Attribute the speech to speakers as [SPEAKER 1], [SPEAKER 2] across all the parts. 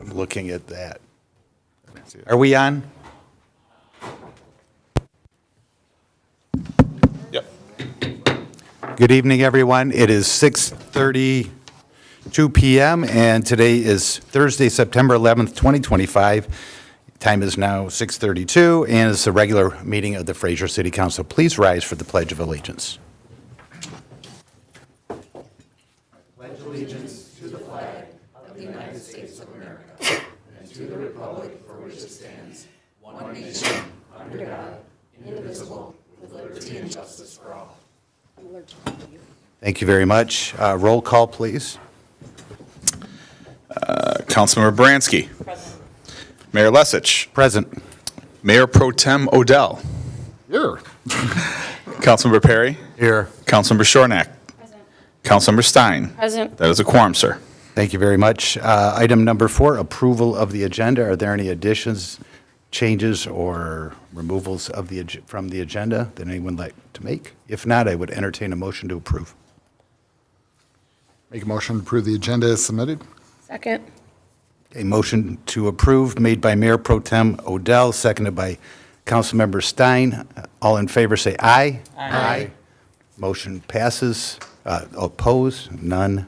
[SPEAKER 1] I'm looking at that. Are we on?
[SPEAKER 2] Yep.
[SPEAKER 1] Good evening, everyone. It is 6:32 p.m., and today is Thursday, September 11th, 2025. Time is now 6:32, and it's a regular meeting of the Fraser City Council. Please rise for the Pledge of Allegiance. Pledge allegiance to the flag of the United States of America and to the republic for which it stands, one nation, under God, indivisible, with liberty and justice for all. Thank you very much. Roll call, please.
[SPEAKER 2] Councilmember Bransky.
[SPEAKER 3] Present.
[SPEAKER 2] Mayor Lesich.
[SPEAKER 1] Present.
[SPEAKER 2] Mayor Pro Tem Odell.
[SPEAKER 1] Here.
[SPEAKER 2] Councilmember Perry.
[SPEAKER 1] Here.
[SPEAKER 2] Councilmember Shornack.
[SPEAKER 3] Present.
[SPEAKER 2] Councilmember Stein.
[SPEAKER 3] Present.
[SPEAKER 2] That is a quorum, sir.
[SPEAKER 1] Thank you very much. Item number 4, approval of the agenda. Are there any additions, changes, or removals of from the agenda that anyone would like to make? If not, I would entertain a motion to approve.
[SPEAKER 4] Make a motion to approve the agenda as submitted.
[SPEAKER 3] Second.
[SPEAKER 1] A motion to approve made by Mayor Pro Tem Odell, seconded by Councilmember Stein. All in favor say aye. Aye. Motion passes. Opposed? None.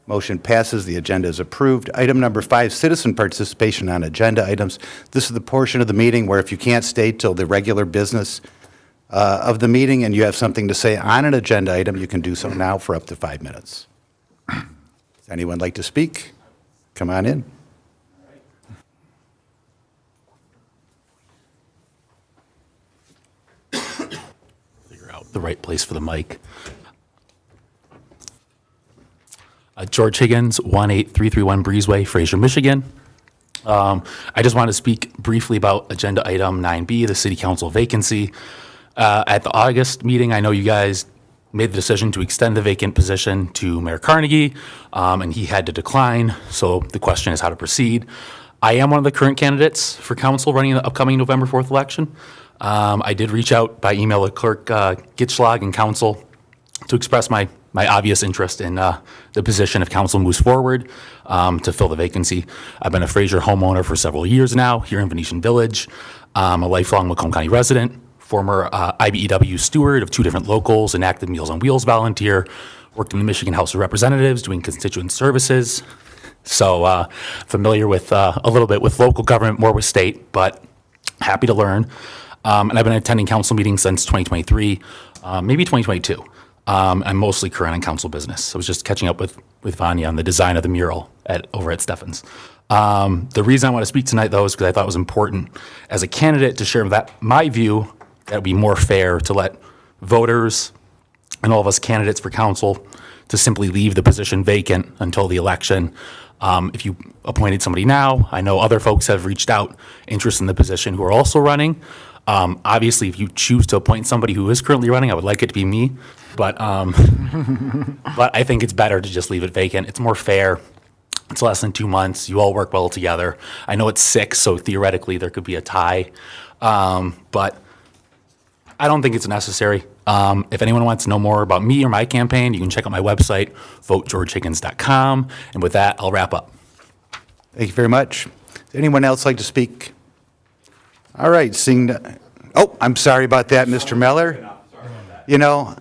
[SPEAKER 1] Motion passes. The agenda is approved. Item number 5, citizen participation on agenda items. This is the portion of the meeting where if you can't stay till the regular business of the meeting and you have something to say on an agenda item, you can do so now for up to 5 minutes. Does anyone like to speak? Come on in.
[SPEAKER 5] Figure out the right place for the mic. George Higgins, 18331 Breezeway, Fraser, Michigan. I just want to speak briefly about agenda item 9B, the city council vacancy. At the August meeting, I know you guys made the decision to extend the vacant position to Mayor Carnegie, and he had to decline. So the question is how to proceed. I am one of the current candidates for council running the upcoming November 4th election. I did reach out by email to Clerk Gitschlag and council to express my obvious interest in the position if council moves forward to fill the vacancy. I've been a Fraser homeowner for several years now here in Venetian Village. I'm a lifelong Macomb County resident, former IBEW steward of 2 different locals, an active Meals on Wheels volunteer, worked in the Michigan House of Representatives doing constituent services. So familiar with a little bit with local government, more with state, but happy to learn. And I've been attending council meetings since 2023, maybe 2022. I'm mostly current on council business. I was just catching up with Vanya on the design of the mural over at Steffens. The reason I want to speak tonight, though, is because I thought it was important as a candidate to share my view that would be more fair to let voters and all of us candidates for council to simply leave the position vacant until the election. If you appointed somebody now, I know other folks have reached out interested in the position who are also running. Obviously, if you choose to appoint somebody who is currently running, I would like it to be me. But I think it's better to just leave it vacant. It's more fair. It's less than 2 months. You all work well together. I know it's 6, so theoretically there could be a tie. But I don't think it's necessary. If anyone wants to know more about me or my campaign, you can check out my website, votegeorgehiggins.com. And with that, I'll wrap up.
[SPEAKER 1] Thank you very much. Does anyone else like to speak? All right, seeing, oh, I'm sorry about that, Mr. Miller. You know,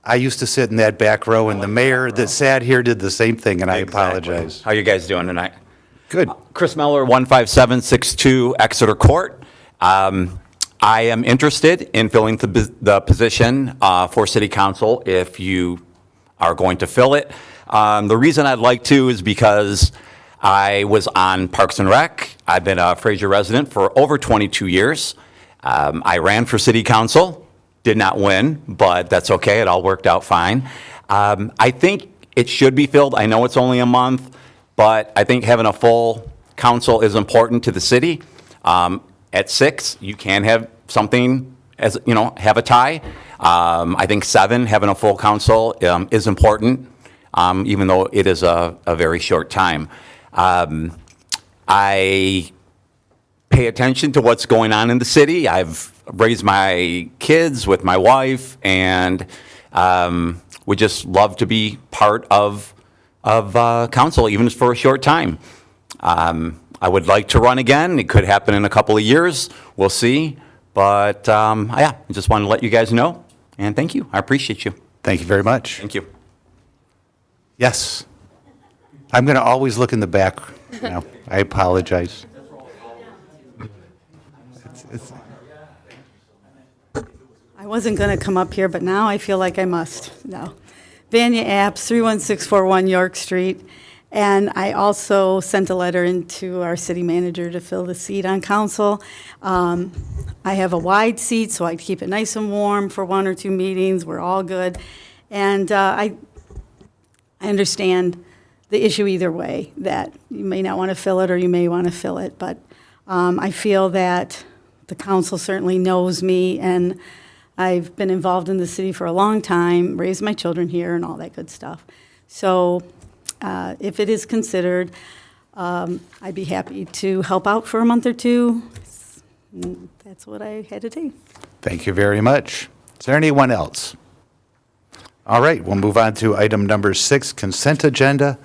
[SPEAKER 1] I used to sit in that back row, and the mayor that sat here did the same thing, and I apologize.
[SPEAKER 6] How you guys doing tonight?
[SPEAKER 1] Good.
[SPEAKER 6] Chris Meller, 15762 Exeter Court. I am interested in filling the position for city council if you are going to fill it. The reason I'd like to is because I was on Parks and Rec. I've been a Fraser resident for over 22 years. I ran for city council, did not win, but that's okay. It all worked out fine. I think it should be filled. I know it's only a month, but I think having a full council is important to the city. At 6, you can have something as, have a tie. I think 7, having a full council is important, even though it is a very short time. I pay attention to what's going on in the city. I've raised my kids with my wife, and we just love to be part of council, even for a short time. I would like to run again. It could happen in a couple of years. We'll see. But yeah, I just wanted to let you guys know. And thank you. I appreciate you.
[SPEAKER 1] Thank you very much.
[SPEAKER 6] Thank you.
[SPEAKER 1] Yes. I'm going to always look in the back. Now, I apologize.
[SPEAKER 3] I wasn't going to come up here, but now I feel like I must. No. Vanya Apps, 31641 York Street. And I also sent a letter into our city manager to fill the seat on council. I have a wide seat, so I keep it nice and warm for 1 or 2 meetings. We're all good. And I understand the issue either way, that you may not want to fill it or you may want to fill it. But I feel that the council certainly knows me, and I've been involved in the city for a long time, raised my children here and all that good stuff. So if it is considered, I'd be happy to help out for a month or 2. That's what I had to do.
[SPEAKER 1] Thank you very much. Is there anyone else? All right, we'll move on to item number 6, consent agenda.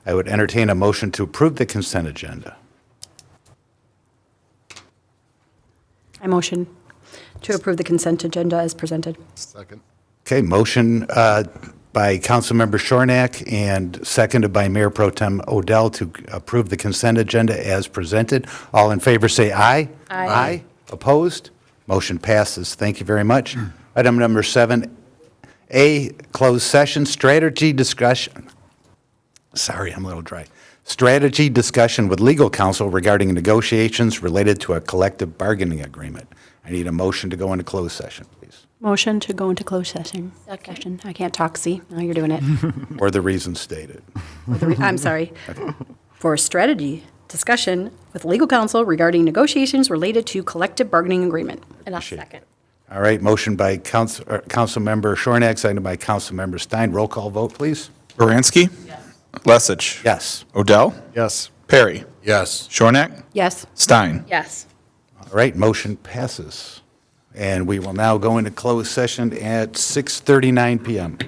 [SPEAKER 1] I would entertain a motion to approve the consent agenda.
[SPEAKER 7] I motion to approve the consent agenda as presented.
[SPEAKER 4] Second.
[SPEAKER 1] Okay, motion by Councilmember Shornack and seconded by Mayor Pro Tem Odell to approve the consent agenda as presented. All in favor say aye.
[SPEAKER 7] Aye.
[SPEAKER 1] Opposed? Motion passes. Thank you very much. Item number 7A, closed session, strategy discussion. Sorry, I'm a little dry. Strategy discussion with legal counsel regarding negotiations related to a collective bargaining agreement. I need a motion to go into closed session, please,
[SPEAKER 7] Motion to go into closed session. Session. I can't talk, see? Now you're doing it.
[SPEAKER 1] or the reasons stated.
[SPEAKER 7] I'm sorry. For strategy discussion with legal counsel regarding negotiations related to collective bargaining agreement. And I'll second.
[SPEAKER 1] All right, motion by Councilmember Shornack, seconded by Councilmember Stein. Roll call vote, please.
[SPEAKER 2] Baranski? Yes. Lesich?
[SPEAKER 1] Yes.
[SPEAKER 2] Odell?
[SPEAKER 4] Yes.
[SPEAKER 2] Perry?
[SPEAKER 4] Yes.
[SPEAKER 2] Shornack?
[SPEAKER 7] Yes.
[SPEAKER 2] Stein?
[SPEAKER 7] Yes.
[SPEAKER 1] All right, motion passes. And we will now go into closed session at 6:39 PM.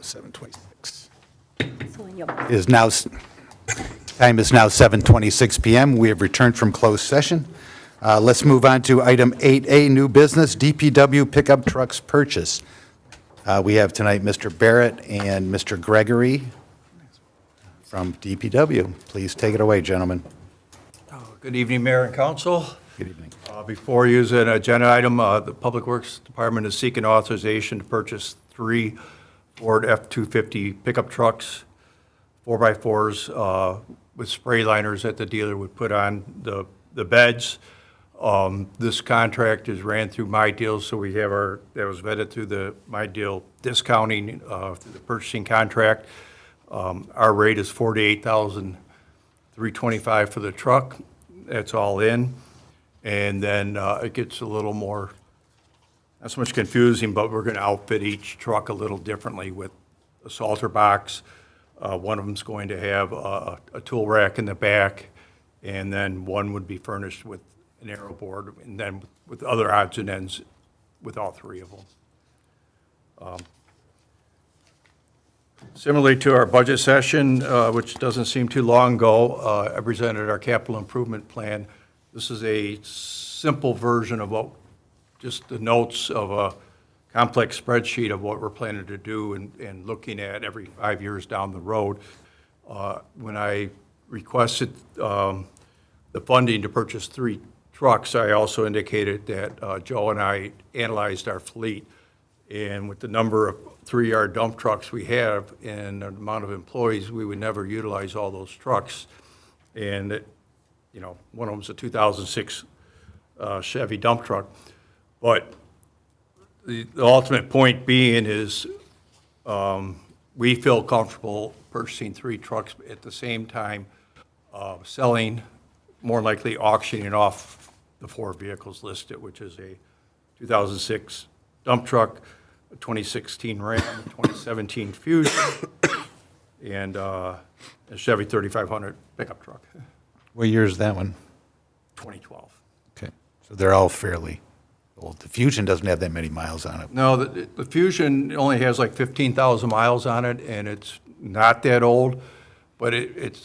[SPEAKER 1] 7:26.
[SPEAKER 7] So then you'll-
[SPEAKER 1] Is now, time is now 7:26 PM. We have returned from closed session. Let's move on to item 8A, new business, DPW pickup trucks purchase. We have tonight Mr. Barrett and Mr. Gregory from DPW. Please take it away, gentlemen.
[SPEAKER 8] Good evening, Mayor and Council.
[SPEAKER 1] Good evening.
[SPEAKER 8] Before you is an agenda item, the Public Works Department is seeking authorization to purchase 3 Ford F-250 pickup trucks, 4x4s, with spray liners that the dealer would put on the beds. This contract is ran through My Deal, so we have that was vetted through the My Deal discounting through the purchasing contract. Our rate is $48,325 for the truck. That's all in. And then it gets a little more, not so much confusing, but we're going to outfit each truck a little differently with a salter box. One of them's going to have a tool rack in the back, and then one would be furnished with an aero board, and then with other odds and ends with all 3 of them. Similarly to our budget session, which doesn't seem too long ago, I presented our capital improvement plan. This is a simple version of just the notes of a complex spreadsheet of what we're planning to do and looking at every 5 years down the road. When I requested the funding to purchase 3 trucks, I also indicated that Joe and I analyzed our fleet. And with the number of 3-yard dump trucks we have and the amount of employees, we would never utilize all those trucks. And, one of them's a 2006 Chevy dump truck. But the ultimate point being is we feel comfortable purchasing 3 trucks at the same time, selling, more likely auctioning off the 4 vehicles listed, which is a 2006 dump truck, a 2016 Ram, a 2017 Fusion, and a Chevy 3500 pickup truck,
[SPEAKER 1] What year is that one?
[SPEAKER 8] 2012.
[SPEAKER 1] Okay, so they're all fairly old. The Fusion doesn't have that many miles on it.
[SPEAKER 8] No, the Fusion only has like 15,000 miles on it, and it's not that old, but it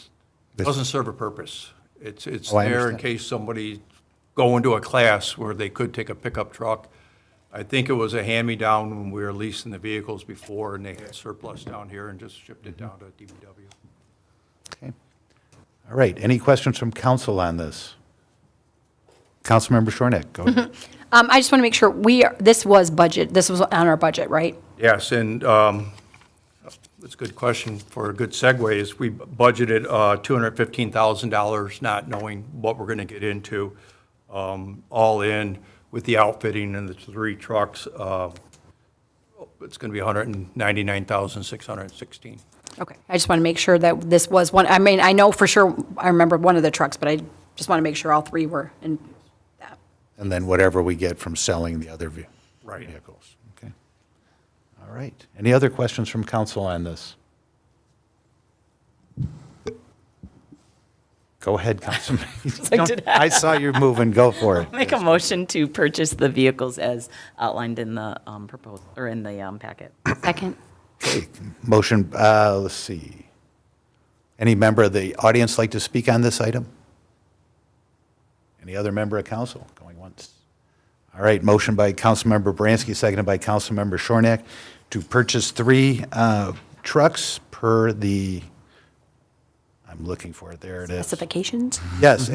[SPEAKER 8] doesn't serve a purpose. It's
[SPEAKER 1] Oh, I
[SPEAKER 8] there in
[SPEAKER 1] understand.
[SPEAKER 8] case somebody go into a class where they could take a pickup truck. I think it was a hand-me-down when we were leasing the vehicles before, and they had surplus down here and just shipped it down to DPW.
[SPEAKER 1] Okay. All right, any questions from council on this? Councilmember Shornack, go ahead.
[SPEAKER 7] I just want to make sure this was on our budget, right?
[SPEAKER 8] Yes, and that's a good question for a good segue, is we budgeted $215,000, not knowing what we're going to get into, all in with the outfitting and the 3 trucks. It's going to be $199,616.
[SPEAKER 7] Okay. I just want to make sure that this was one, I mean, I know for sure, I remember one of the trucks, but I just want to make sure all 3 were in that.
[SPEAKER 1] And then whatever we get from selling the other
[SPEAKER 8] Right.
[SPEAKER 1] vehicles. Okay. All right. Any other questions from council on this? Go ahead, Councilman. I saw you moving. Go for it.
[SPEAKER 9] Make a motion to purchase the vehicles as outlined in the proposal, or in the packet.
[SPEAKER 7] Second.
[SPEAKER 1] Okay, motion, let's see. Any member of the audience like to speak on this item? Any other member of council? Going once. All right, motion by Councilmember Bransky, seconded by Councilmember Shornack to purchase 3 trucks per the, I'm looking for it, there it is.
[SPEAKER 7] Specifications?
[SPEAKER 1] Yes,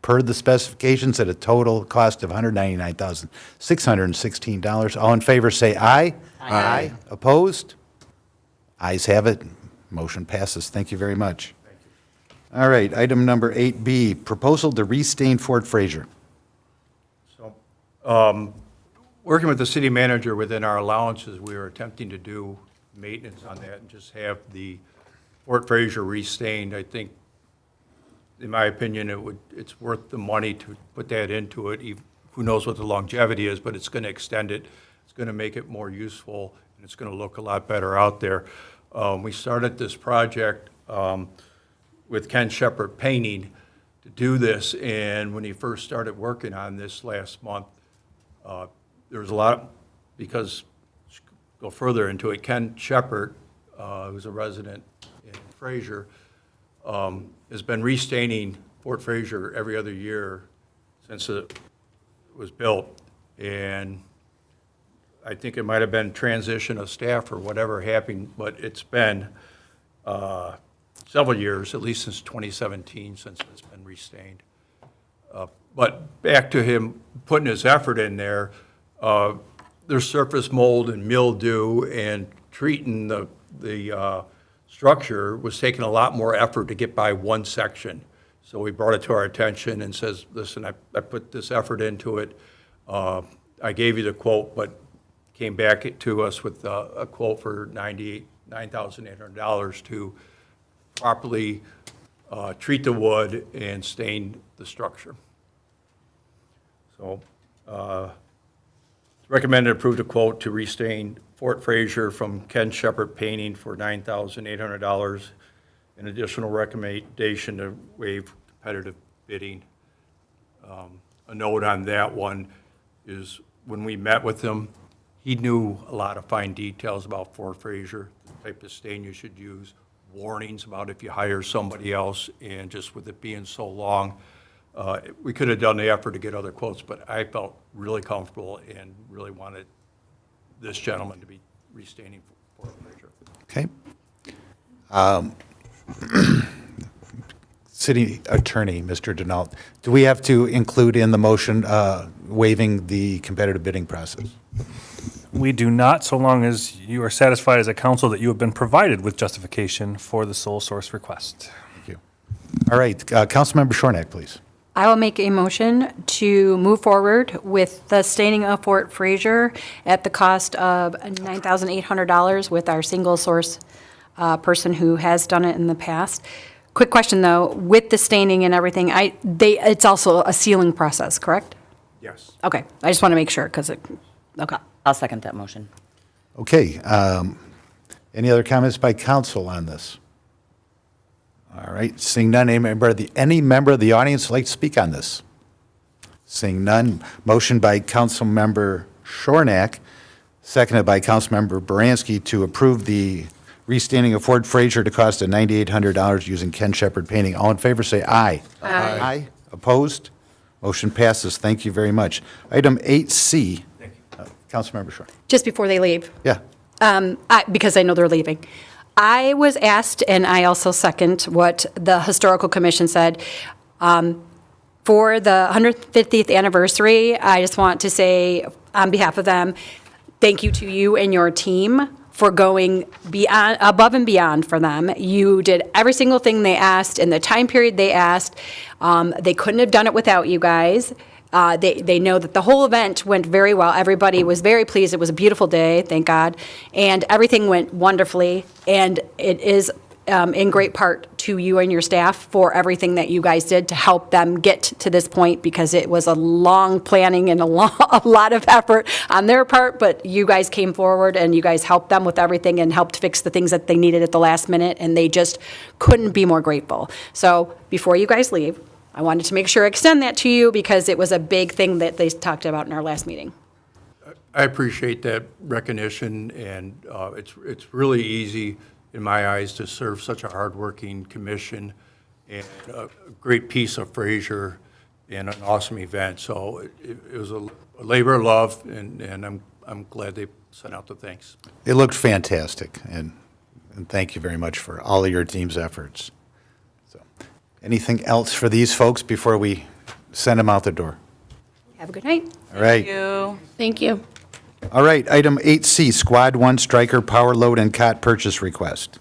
[SPEAKER 1] per the specifications at a total cost of $199,616. All in favor, say aye. Aye. Opposed? Ayes have it. Motion passes. Thank you very much. All right, item number 8B, proposal to restain Fort Fraser.
[SPEAKER 8] So, working with the city manager within our allowances, we are attempting to do maintenance on that and just have the Fort Fraser restained. I think, in my opinion, it's worth the money to put that into it. Who knows what the longevity is, but it's going to extend it. It's going to make it more useful, and it's going to look a lot better out there. We started this project with Ken Shepard Painting to do this, and when he first started working on this last month, there was a lot, because go further into it, Ken Shepherd, who's a resident in Fraser, has been restaining Fort Fraser every other year since it was built. And I think it might have been transition of staff or whatever happened, but it's been several years, at least since 2017, since it's been restained. But back to him putting his effort in there, there's surface mold and mildew, and treating the structure was taking a lot more effort to get by one section. So we brought it to our attention and says, listen, I put this effort into it. I gave you the quote, but came back to us with a quote for $9,800 to properly treat the wood and stain the structure. So it's recommended approved a quote to restain Fort Fraser from Ken Shepherd Painting for $9,800. An additional recommendation to waive competitive bidding. A note on that one is when we met with him, he knew a lot of fine details about Fort Fraser, the type of stain you should use, warnings about if you hire somebody else, and just with it being so long, we could have done the effort to get other quotes, but I felt really comfortable and really wanted this gentleman to be restaining Fort Fraser.
[SPEAKER 1] Okay. City Attorney, Mr. Denault, do we have to include in the motion waiving the competitive bidding process?
[SPEAKER 10] We do not, so long as you are satisfied as a council that you have been provided with justification for the sole source request.
[SPEAKER 1] Thank you. All right, Councilmember Shornack, please.
[SPEAKER 7] I will make a motion to move forward with the staining of Fort Fraser at the cost of $9,800 with our single source person who has done it in the past. Quick question, though, with the staining and everything, it's also a sealing process, correct?
[SPEAKER 8] Yes.
[SPEAKER 7] Okay, I just want to make sure, because okay.
[SPEAKER 9] I'll second that motion.
[SPEAKER 1] Okay. Any other comments by council on this? All right, seeing none, any member of the audience would like to speak on this? Seeing none, motion by Councilmember Shornack, seconded by Councilmember Baranski to approve the restaining of Fort Fraser to cost of $9,800 using Ken Shepherd painting. All in favor, say aye. Aye. Aye. Opposed? Motion passes. Thank you very much. Item 8C. Councilmember Shornack.
[SPEAKER 7] Just before they leave,
[SPEAKER 1] Yeah.
[SPEAKER 7] because I know they're leaving. I was asked, and I also second what the Historical Commission said, for the 150th anniversary, I just want to say, on behalf of them, thank you to you and your team for going above and beyond for them. You did every single thing they asked in the time period they asked. They couldn't have done it without you guys. They know that the whole event went very well. Everybody was very pleased. It was a beautiful day, thank God. And everything went wonderfully. And it is in great part to you and your staff for everything that you guys did to help them get to this point, because it was a long planning and a lot of effort on their part, but you guys came forward and you guys helped them with everything and helped fix the things that they needed at the last minute, and they just couldn't be more grateful. So before you guys leave, I wanted to make sure I extend that to you, because it was a big thing that they talked about in our last meeting.
[SPEAKER 8] I appreciate that recognition, and it's really easy in my eyes to serve such a hardworking commission and a great piece of Fraser and an awesome event. So it was a labor of love, and I'm glad they sent out the thanks.
[SPEAKER 1] It looked fantastic, and thank you very much for all of your team's efforts. So, anything else for these folks before we send them out the door?
[SPEAKER 7] Have a good night.
[SPEAKER 1] All right.
[SPEAKER 3] Thank you.
[SPEAKER 1] All right, item 8C, Squad 1 Striker Power Load and Cot Purchase Request.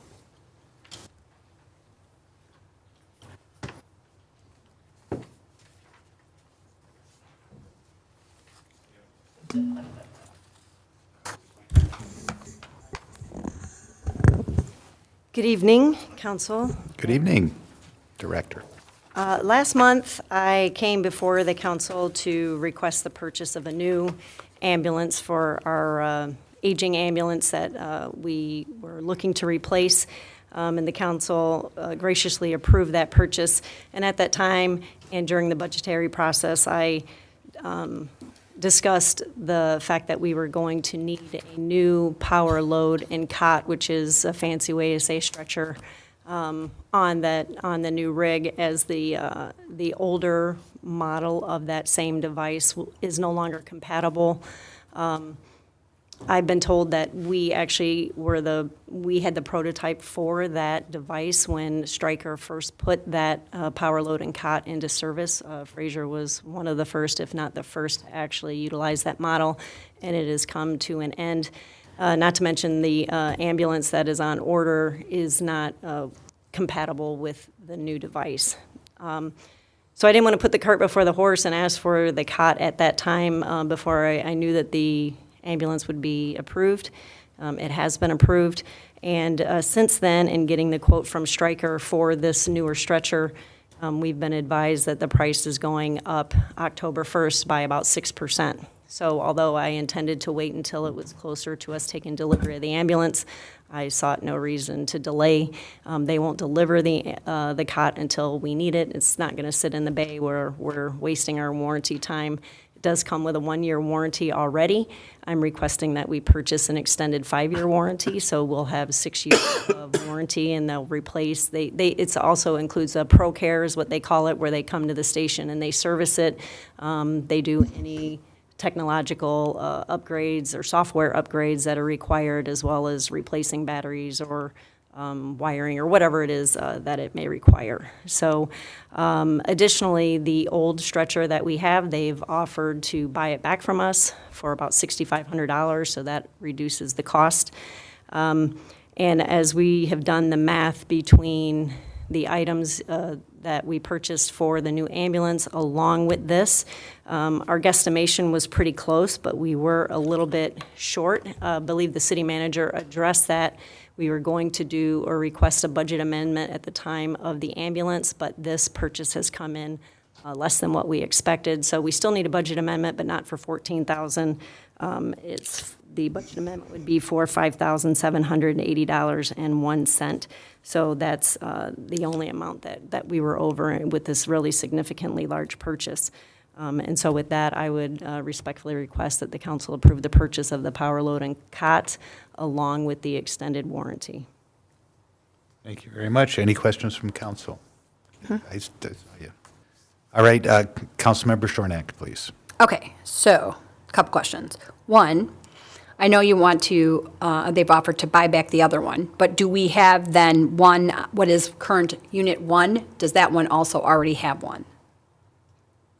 [SPEAKER 11] Good evening, Council.
[SPEAKER 1] Good evening, Director.
[SPEAKER 11] Last month, I came before the council to request the purchase of a new ambulance for our aging ambulance that we were looking to replace, and the council graciously approved that purchase. And at that time, and during the budgetary process, I discussed the fact that we were going to need a new power load and cot, which is a fancy way to say stretcher, on the new rig, as the older model of that same device is no longer compatible. I've been told that we actually we had the prototype for that device when Stryker first put that power load and cot into service. Fraser was one of the first, if not the first, to actually utilize that model, and it has come to an end. Not to mention the ambulance that is on order is not compatible with the new device. So I didn't want to put the cart before the horse and ask for the cot at that time before I knew that the ambulance would be approved. It has been approved. And since then, in getting the quote from Stryker for this newer stretcher, we've been advised that the price is going up October 1st by about 6%. So although I intended to wait until it was closer to us taking delivery of the ambulance, I sought no reason to delay. They won't deliver the cot until we need it. It's not going to sit in the bay where we're wasting our warranty time. It does come with a 1-year warranty already. I'm requesting that we purchase an extended 5-year warranty, so we'll have 6 years of warranty, and they'll replace. It also includes a Pro Care, is what they call it, where they come to the station and they service it. They do any technological upgrades or software upgrades that are required, as well as replacing batteries or wiring or whatever it is that it may require. So additionally, the old stretcher that we have, they've offered to buy it back from us for about $6,500, so that reduces the cost. And as we have done the math between the items that we purchased for the new ambulance along with this, our guesstimation was pretty close, but we were a little bit short. I believe the city manager addressed that. We were going to do or request a budget amendment at the time of the ambulance, but this purchase has come in less than what we expected. So we still need a budget amendment, but not for $14,000. The budget amendment would be for $5,780.01. So that's the only amount that we were over with this really significantly large purchase. And so with that, I would respectfully request that the council approve the purchase of the power load and cot along with the extended warranty.
[SPEAKER 1] Thank you very much. Any questions from council? I saw you. All right, Councilmember Shornack, please.
[SPEAKER 7] Okay, so, a couple questions. One, I know you want to, they've offered to buy back the other one, but do we have then one, what is current Unit 1? Does that one also already have one?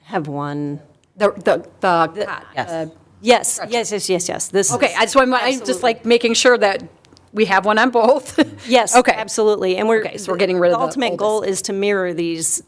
[SPEAKER 11] Have one.
[SPEAKER 7] The
[SPEAKER 9] Yes.
[SPEAKER 11] Yes. This
[SPEAKER 7] Okay,
[SPEAKER 11] is-
[SPEAKER 7] I just want, I'm just
[SPEAKER 11] absolutely.
[SPEAKER 7] like making sure that we have one on both.
[SPEAKER 11] Yes,
[SPEAKER 7] Okay.
[SPEAKER 11] absolutely. And
[SPEAKER 7] Okay, so we're getting rid of the
[SPEAKER 11] ultimate goal
[SPEAKER 7] oldest.
[SPEAKER 11] is to mirror these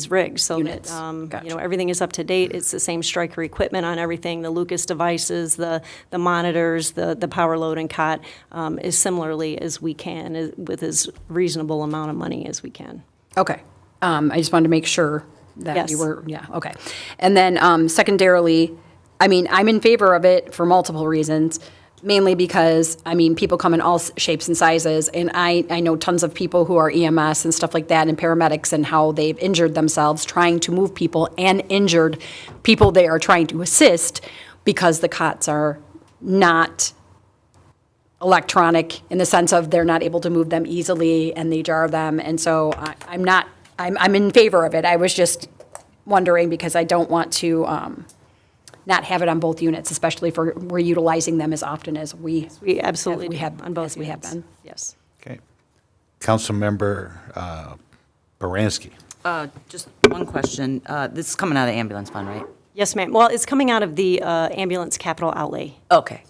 [SPEAKER 11] rigs so
[SPEAKER 7] Units.
[SPEAKER 11] that,
[SPEAKER 7] Gotcha.
[SPEAKER 11] everything is up to date. It's the same Stryker equipment on everything, the Lucas devices, the monitors, the power load and cot, as similarly as we can, with as reasonable amount of money as we can.
[SPEAKER 7] Okay. I just wanted to make sure that you
[SPEAKER 11] Yes.
[SPEAKER 7] were, yeah, okay. And then secondarily, I mean, I'm in favor of it for multiple reasons, mainly because, I mean, people come in all shapes and sizes, and I know tons of people who are EMS and stuff like that, and paramedics, and how they've injured themselves trying to move people, and injured people they are trying to assist, because the cots are not electronic in the sense of they're not able to move them easily, and they jar them, and so I'm in favor of it. I was just wondering, because I don't want to not have it on both units, especially if we're utilizing them as often as we
[SPEAKER 11] Absolutely.
[SPEAKER 7] we have
[SPEAKER 11] on both
[SPEAKER 7] as we have
[SPEAKER 11] units.
[SPEAKER 7] been.
[SPEAKER 11] Yes.
[SPEAKER 1] Okay. Councilmember Baranski.
[SPEAKER 9] Just one question. This is coming out of the ambulance fund, right?
[SPEAKER 11] Yes, ma'am. Well, it's coming out of the ambulance capital outlay.
[SPEAKER 9] Okay.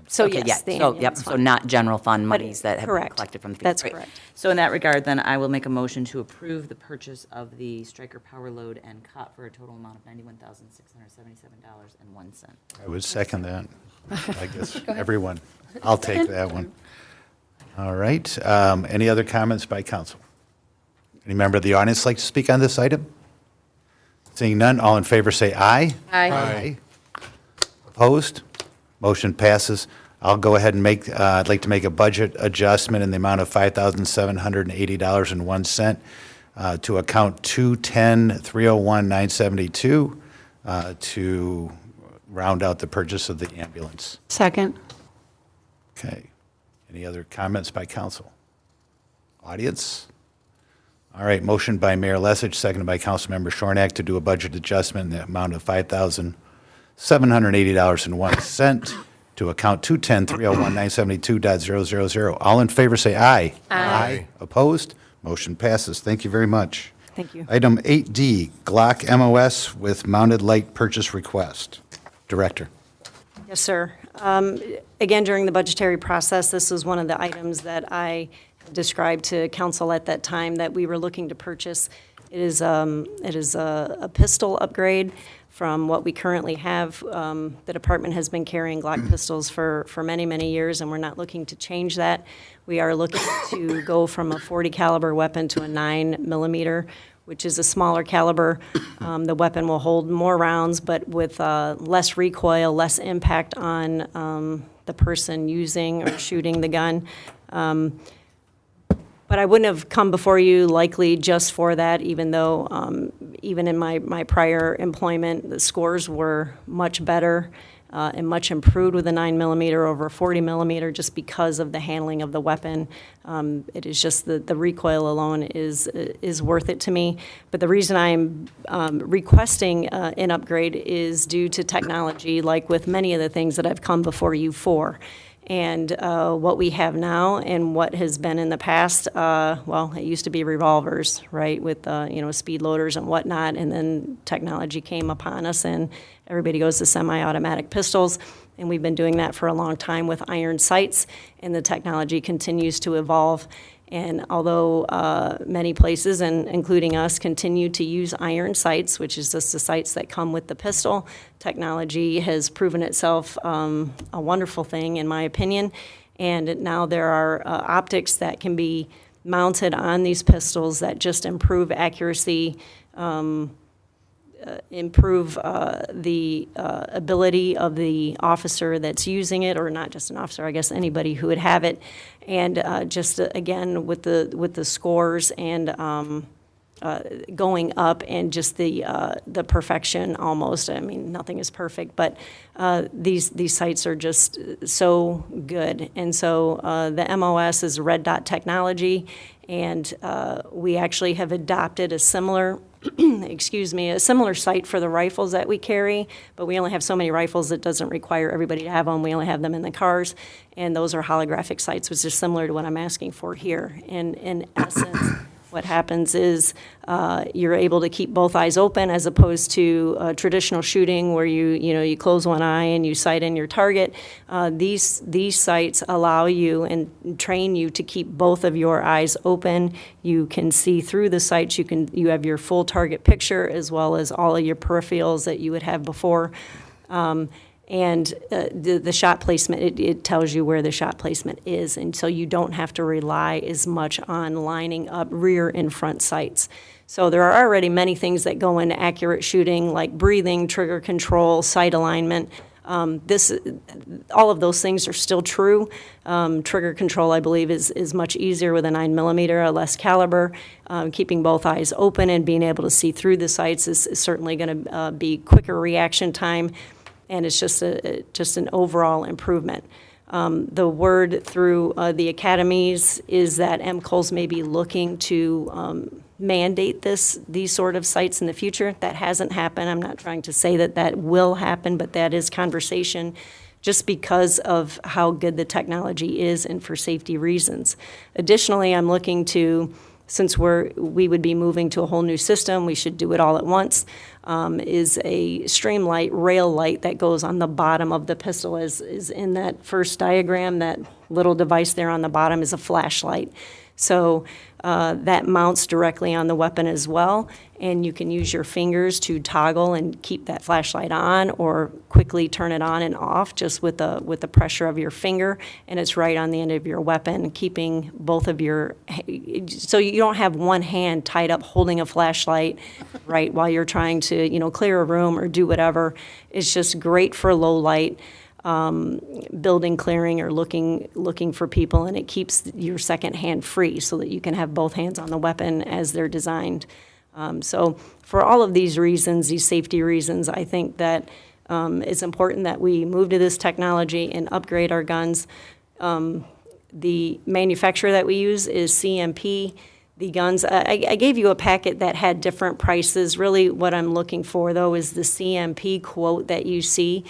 [SPEAKER 11] So
[SPEAKER 9] Okay,
[SPEAKER 11] yes, the
[SPEAKER 9] So, yep,
[SPEAKER 11] ambulance
[SPEAKER 9] so
[SPEAKER 11] fund.
[SPEAKER 9] not general fund monies that have been
[SPEAKER 11] correct.
[SPEAKER 9] collected from the.
[SPEAKER 11] That's
[SPEAKER 9] Great.
[SPEAKER 11] correct.
[SPEAKER 9] So in that regard, then, I will make a motion to approve the purchase of the Stryker power load and cot for a total amount of $91,677.01.
[SPEAKER 1] I would second that. I guess everyone. I'll take that one. All right. Any other comments by council? Any member of the audience like to speak on this item? Seeing none, all in favor say aye.
[SPEAKER 7] Aye.
[SPEAKER 1] Opposed? Motion passes. I'll go ahead and I'd like to make a budget adjustment in the amount of $5,780.01 to account 210-301-972 to round out the purchase of the ambulance.
[SPEAKER 7] Second.
[SPEAKER 1] Okay. Any other comments by council? Audience? All right, motion by Mayor Lesich, seconded by Councilmember Shornack to do a budget adjustment in the amount of $5,780.01 to account 210-301-972.000. All in favor, say aye. Aye. Opposed? Motion passes. Thank you very much.
[SPEAKER 11] Thank you.
[SPEAKER 1] Item 8D, Glock MOS with mounted light purchase request. Director.
[SPEAKER 11] Yes, sir. Again, during the budgetary process, this was one of the items that I described to council at that time that we were looking to purchase. It is a pistol upgrade from what we currently have. The department has been carrying Glock pistols for many, many years, and we're not looking to change that. We are looking to go from a 40 caliber weapon to a 9 millimeter, which is a smaller caliber. The weapon will hold more rounds, but with less recoil, less impact on the person using or shooting the gun. But I wouldn't have come before you likely just for that, even though even in my prior employment, the scores were much better and much improved with a 9 millimeter over a 40 millimeter just because of the handling of the weapon. It is just the recoil alone is worth it to me. But the reason I'm requesting an upgrade is due to technology, like with many of the things that I've come before you for. And what we have now and what has been in the past, well, it used to be revolvers, right, with, speed loaders and whatnot, and then technology came upon us, and everybody goes to semi-automatic pistols, and we've been doing that for a long time with iron sights, and the technology continues to evolve. And although many places, and including us, continue to use iron sights, which is just the sights that come with the pistol, technology has proven itself a wonderful thing, in my opinion. And now there are optics that can be mounted on these pistols that just improve accuracy, improve the ability of the officer that's using it, or not just an officer, I guess anybody who would have it. And just again with the scores and going up and just the perfection almost. I mean, nothing is perfect, but these sites are just so good. And so the MOS is red dot technology, and we actually have adopted a similar a similar sight for the rifles that we carry, but we only have so many rifles that doesn't require everybody to have them. We only have them in the cars, and those are holographic sights, which is similar to what I'm asking for here. And in essence, what happens is you're able to keep both eyes open as opposed to traditional shooting where you close one eye and you sight in your target. These sights allow you and train you to keep both of your eyes open. You can see through the sights. You have your full target picture as well as all of your peripherals that you would have before. And the shot placement, it tells you where the shot placement is, and so you don't have to rely as much on lining up rear and front sights. So there are already many things that go into accurate shooting, like breathing, trigger control, sight alignment. All of those things are still true. Trigger control, I believe, is much easier with a 9 millimeter, a less caliber. Keeping both eyes open and being able to see through the sights is certainly going to be quicker reaction time. And it's just an overall improvement. The word through the academies is that MCOLs may be looking to mandate these sort of sites in the future. That hasn't happened. I'm not trying to say that will happen, but that is conversation just because of how good the technology is and for safety reasons. Additionally, I'm looking to, since we would be moving to a whole new system, we should do it all at once, is a stream light, rail light that goes on the bottom of the pistol. Is in that first diagram, that little device there on the bottom is a flashlight. So that mounts directly on the weapon as well, and you can use your fingers to toggle and keep that flashlight on or quickly turn it on and off just with the pressure of your finger, and it's right on the end of your weapon, keeping both of your, so you don't have one hand tied up holding a flashlight, right, while you're trying to, clear a room or do whatever. It's just great for low light. Building clearing or looking for people, and it keeps your second hand free so that you can have both hands on the weapon as they're designed. So for all of these reasons, these safety reasons, I think that It's important that we move to this technology and upgrade our guns. The manufacturer that we use is CMP. The guns, I gave you a packet that had different prices. Really, what I'm looking for, though, is the CMP quote that you see.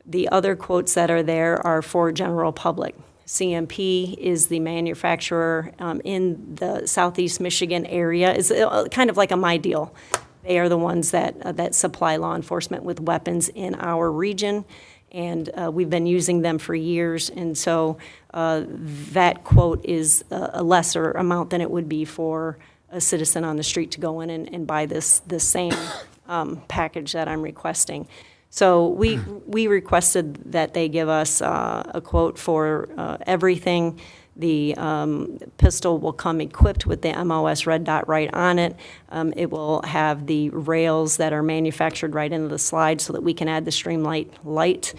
[SPEAKER 11] The other quotes that are there are for general public. CMP is the manufacturer in the Southeast Michigan area. It's kind of like a My Deal. They are the ones that supply law enforcement with weapons in our region, and we've been using them for years. And so that quote is a lesser amount than it would be for a citizen on the street to go in and buy this same package that I'm requesting. So we requested that they give us a quote for everything. The pistol will come equipped with the MOS red dot right on it. It will have the rails that are manufactured right into the slide so that we can add the Streamlight light.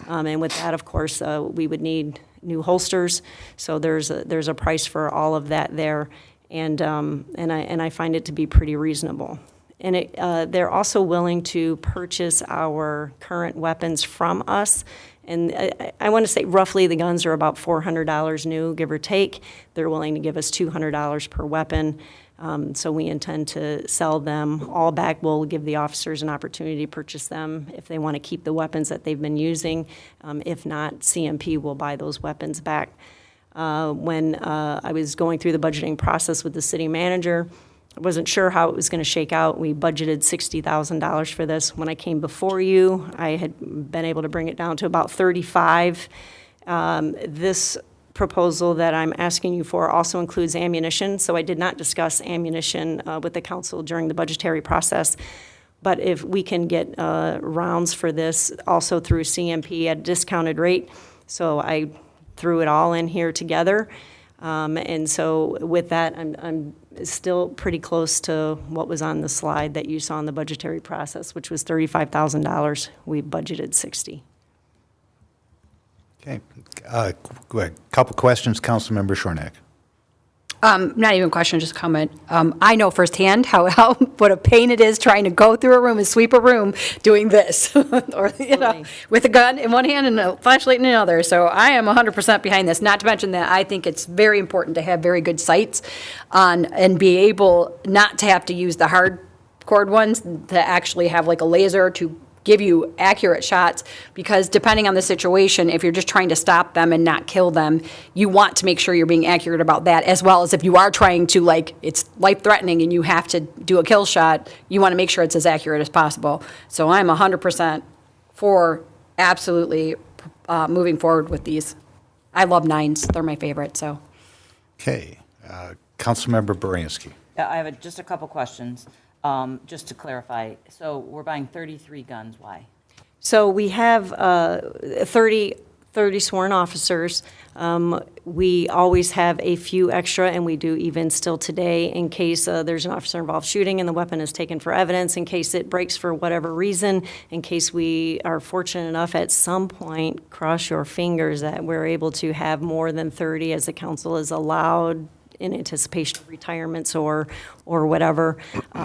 [SPEAKER 11] And with that, of course, we would need new holsters. So there's a price for all of that there, and I find it to be pretty reasonable. And they're also willing to purchase our current weapons from us. And I want to say roughly the guns are about $400 new, give or take. They're willing to give us $200 per weapon. So we intend to sell them all back. We'll give the officers an opportunity to purchase them if they want to keep the weapons that they've been using. If not, CMP will buy those weapons back. When I was going through the budgeting process with the city manager, I wasn't sure how it was going to shake out. We budgeted $60,000 for this. When I came before you, I had been able to bring it down to about 35. This proposal that I'm asking you for also includes ammunition, so I did not discuss ammunition with the council during the budgetary process. But if we can get rounds for this also through CMP at a discounted rate, so I threw it all in here together. And so with that, I'm still pretty close to what was on the slide that you saw in the budgetary process, which was $35,000. We budgeted $60,000.
[SPEAKER 1] Okay. Go ahead. Couple questions, Councilmember Shornack.
[SPEAKER 7] Not even a question, just a comment. I know firsthand how what a pain it is trying to go through a room and sweep a room doing this, or with a gun in one hand and a flashlight in another. So I am 100% behind this. Not to mention that I think it's very important to have very good sights on and be able not to have to use the hard cord ones, to actually have like a laser to give you accurate shots, because depending on the situation, if you're just trying to stop them and not kill them, you want to make sure you're being accurate about that, as well as if you are trying to, like, it's life-threatening and you have to do a kill shot, you want to make sure it's as accurate as possible. So I'm 100% for absolutely moving forward with these. I love 9s. They're my favorite, so.
[SPEAKER 1] Okay. Councilmember Baranski.
[SPEAKER 9] Yeah, I have just a couple questions. Just to clarify, so we're buying 33 guns, why?
[SPEAKER 11] So we have 30 sworn officers. We always have a few extra, and we do even still today, in case there's an officer-involved shooting and the weapon is taken for evidence, in case it breaks for whatever reason, in case we are fortunate enough at some point, cross your fingers, that we're able to have more than 30 as the council is allowed in anticipation of retirements or whatever.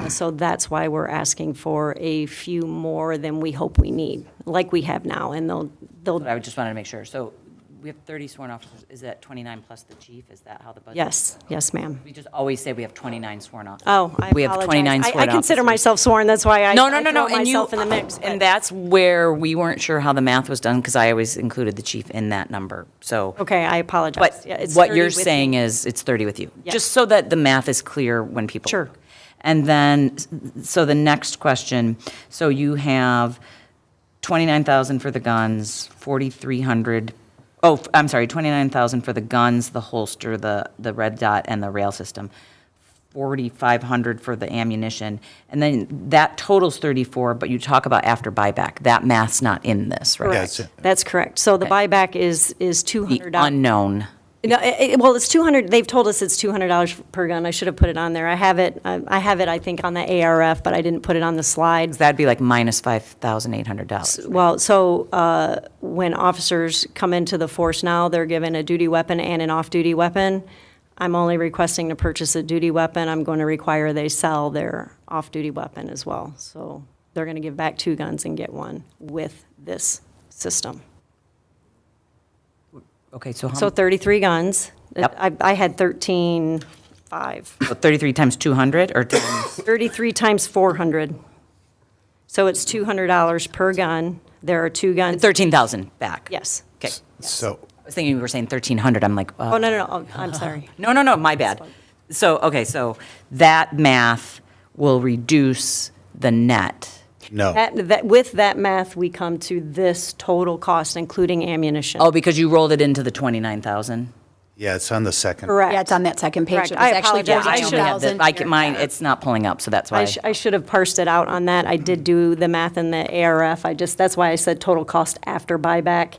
[SPEAKER 11] So that's why we're asking for a few more than we hope we need, like we have now. And they'll.
[SPEAKER 9] But I just wanted to make sure. So we have 30 sworn officers. Is that 29 plus the chief? Is that how the budget?
[SPEAKER 11] Yes, ma'am.
[SPEAKER 9] We just always say we have 29 sworn officers.
[SPEAKER 11] Oh, I
[SPEAKER 9] We have
[SPEAKER 11] apologize.
[SPEAKER 9] 29 sworn officers.
[SPEAKER 11] I consider myself sworn, that's why I
[SPEAKER 9] No,
[SPEAKER 11] throw
[SPEAKER 9] and
[SPEAKER 11] myself in the mix.
[SPEAKER 9] And that's where we weren't sure how the math was done, because I always included the chief in that number, so.
[SPEAKER 11] Okay, I apologize.
[SPEAKER 9] But
[SPEAKER 11] Yeah, it's
[SPEAKER 9] what
[SPEAKER 11] 30
[SPEAKER 9] you're
[SPEAKER 11] with
[SPEAKER 9] saying
[SPEAKER 11] me.
[SPEAKER 9] is it's 30 with you?
[SPEAKER 11] Yeah.
[SPEAKER 9] Just so that the math is clear when people.
[SPEAKER 11] Sure.
[SPEAKER 9] And then, so the next question, so you have 29,000 for the guns, 4,300, I'm sorry, 29,000 for the guns, the holster, the red dot, and the rail system, 4,500 for the ammunition, and then that totals 34, but you talk about after buyback. That math's not in this, right?
[SPEAKER 11] Correct. That's correct. So the buyback is
[SPEAKER 9] The
[SPEAKER 11] $200.
[SPEAKER 9] unknown.
[SPEAKER 11] No, well, it's $200, they've told us it's $200 per gun. I should have put it on there. I have it, I think, on the ARF, but I didn't put it on the slide.
[SPEAKER 9] That'd be like minus $5,800.
[SPEAKER 11] Well, so when officers come into the force now, they're given a duty weapon and an off-duty weapon. I'm only requesting to purchase a duty weapon. I'm going to require they sell their off-duty weapon as well. So they're going to give back 2 guns and get 1 with this system.
[SPEAKER 9] Okay, so how,
[SPEAKER 11] So 33 guns.
[SPEAKER 9] Yep.
[SPEAKER 11] I had 13,500.
[SPEAKER 9] so 33 times 200 or times?
[SPEAKER 11] 33 times 400. So it's $200 per gun. There are 2 guns.
[SPEAKER 9] 13,000 back?
[SPEAKER 11] Yes.
[SPEAKER 9] Okay.
[SPEAKER 1] So,
[SPEAKER 9] I was thinking you were saying 1,300. I'm like,
[SPEAKER 11] Oh, no, oh, I'm sorry.
[SPEAKER 9] No, my bad. So, okay, so that math will reduce the net.
[SPEAKER 1] no.
[SPEAKER 11] With that math, we come to this total cost, including ammunition.
[SPEAKER 9] Oh, because you rolled it into the 29,000?
[SPEAKER 1] Yeah, it's on the second.
[SPEAKER 11] Correct.
[SPEAKER 7] Yeah, it's on that second page.
[SPEAKER 11] Correct.
[SPEAKER 7] It was
[SPEAKER 11] I
[SPEAKER 7] actually
[SPEAKER 11] apologize. I
[SPEAKER 9] I
[SPEAKER 11] should
[SPEAKER 9] only have
[SPEAKER 7] 42,000.
[SPEAKER 9] the, I can, mine, it's not pulling up, so that's why.
[SPEAKER 11] I should have parsed it out on that. I did do the math in the ARF. That's why I said total cost after buyback.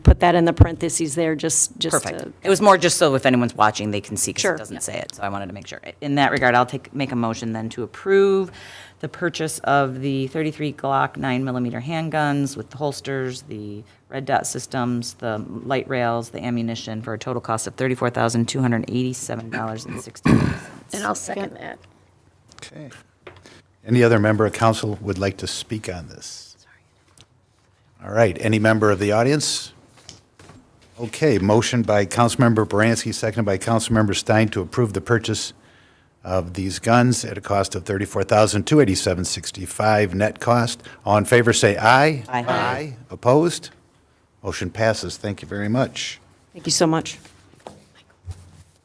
[SPEAKER 11] Put that in the parentheses there, just
[SPEAKER 9] Perfect.
[SPEAKER 11] to.
[SPEAKER 9] It was more just so if anyone's watching, they can see, because
[SPEAKER 11] Sure.
[SPEAKER 9] it doesn't say it, so I wanted to make sure. In that regard, I'll make a motion then to approve the purchase of the 33 Glock 9mm handguns with the holsters, the red dot systems, the light rails, the ammunition, for a total cost of $34,287.60.
[SPEAKER 7] And I'll second that.
[SPEAKER 1] Okay. Any other member of council would like to speak on this? All right, any member of the audience? Okay, motion by Councilmember Baranski, seconded by Councilmember Stein to approve the purchase of these guns at a cost of $34,287.65 net cost. All in favor, say aye.
[SPEAKER 9] Aye.
[SPEAKER 1] Aye. Opposed? Motion passes. Thank you very much.
[SPEAKER 11] Thank you so much.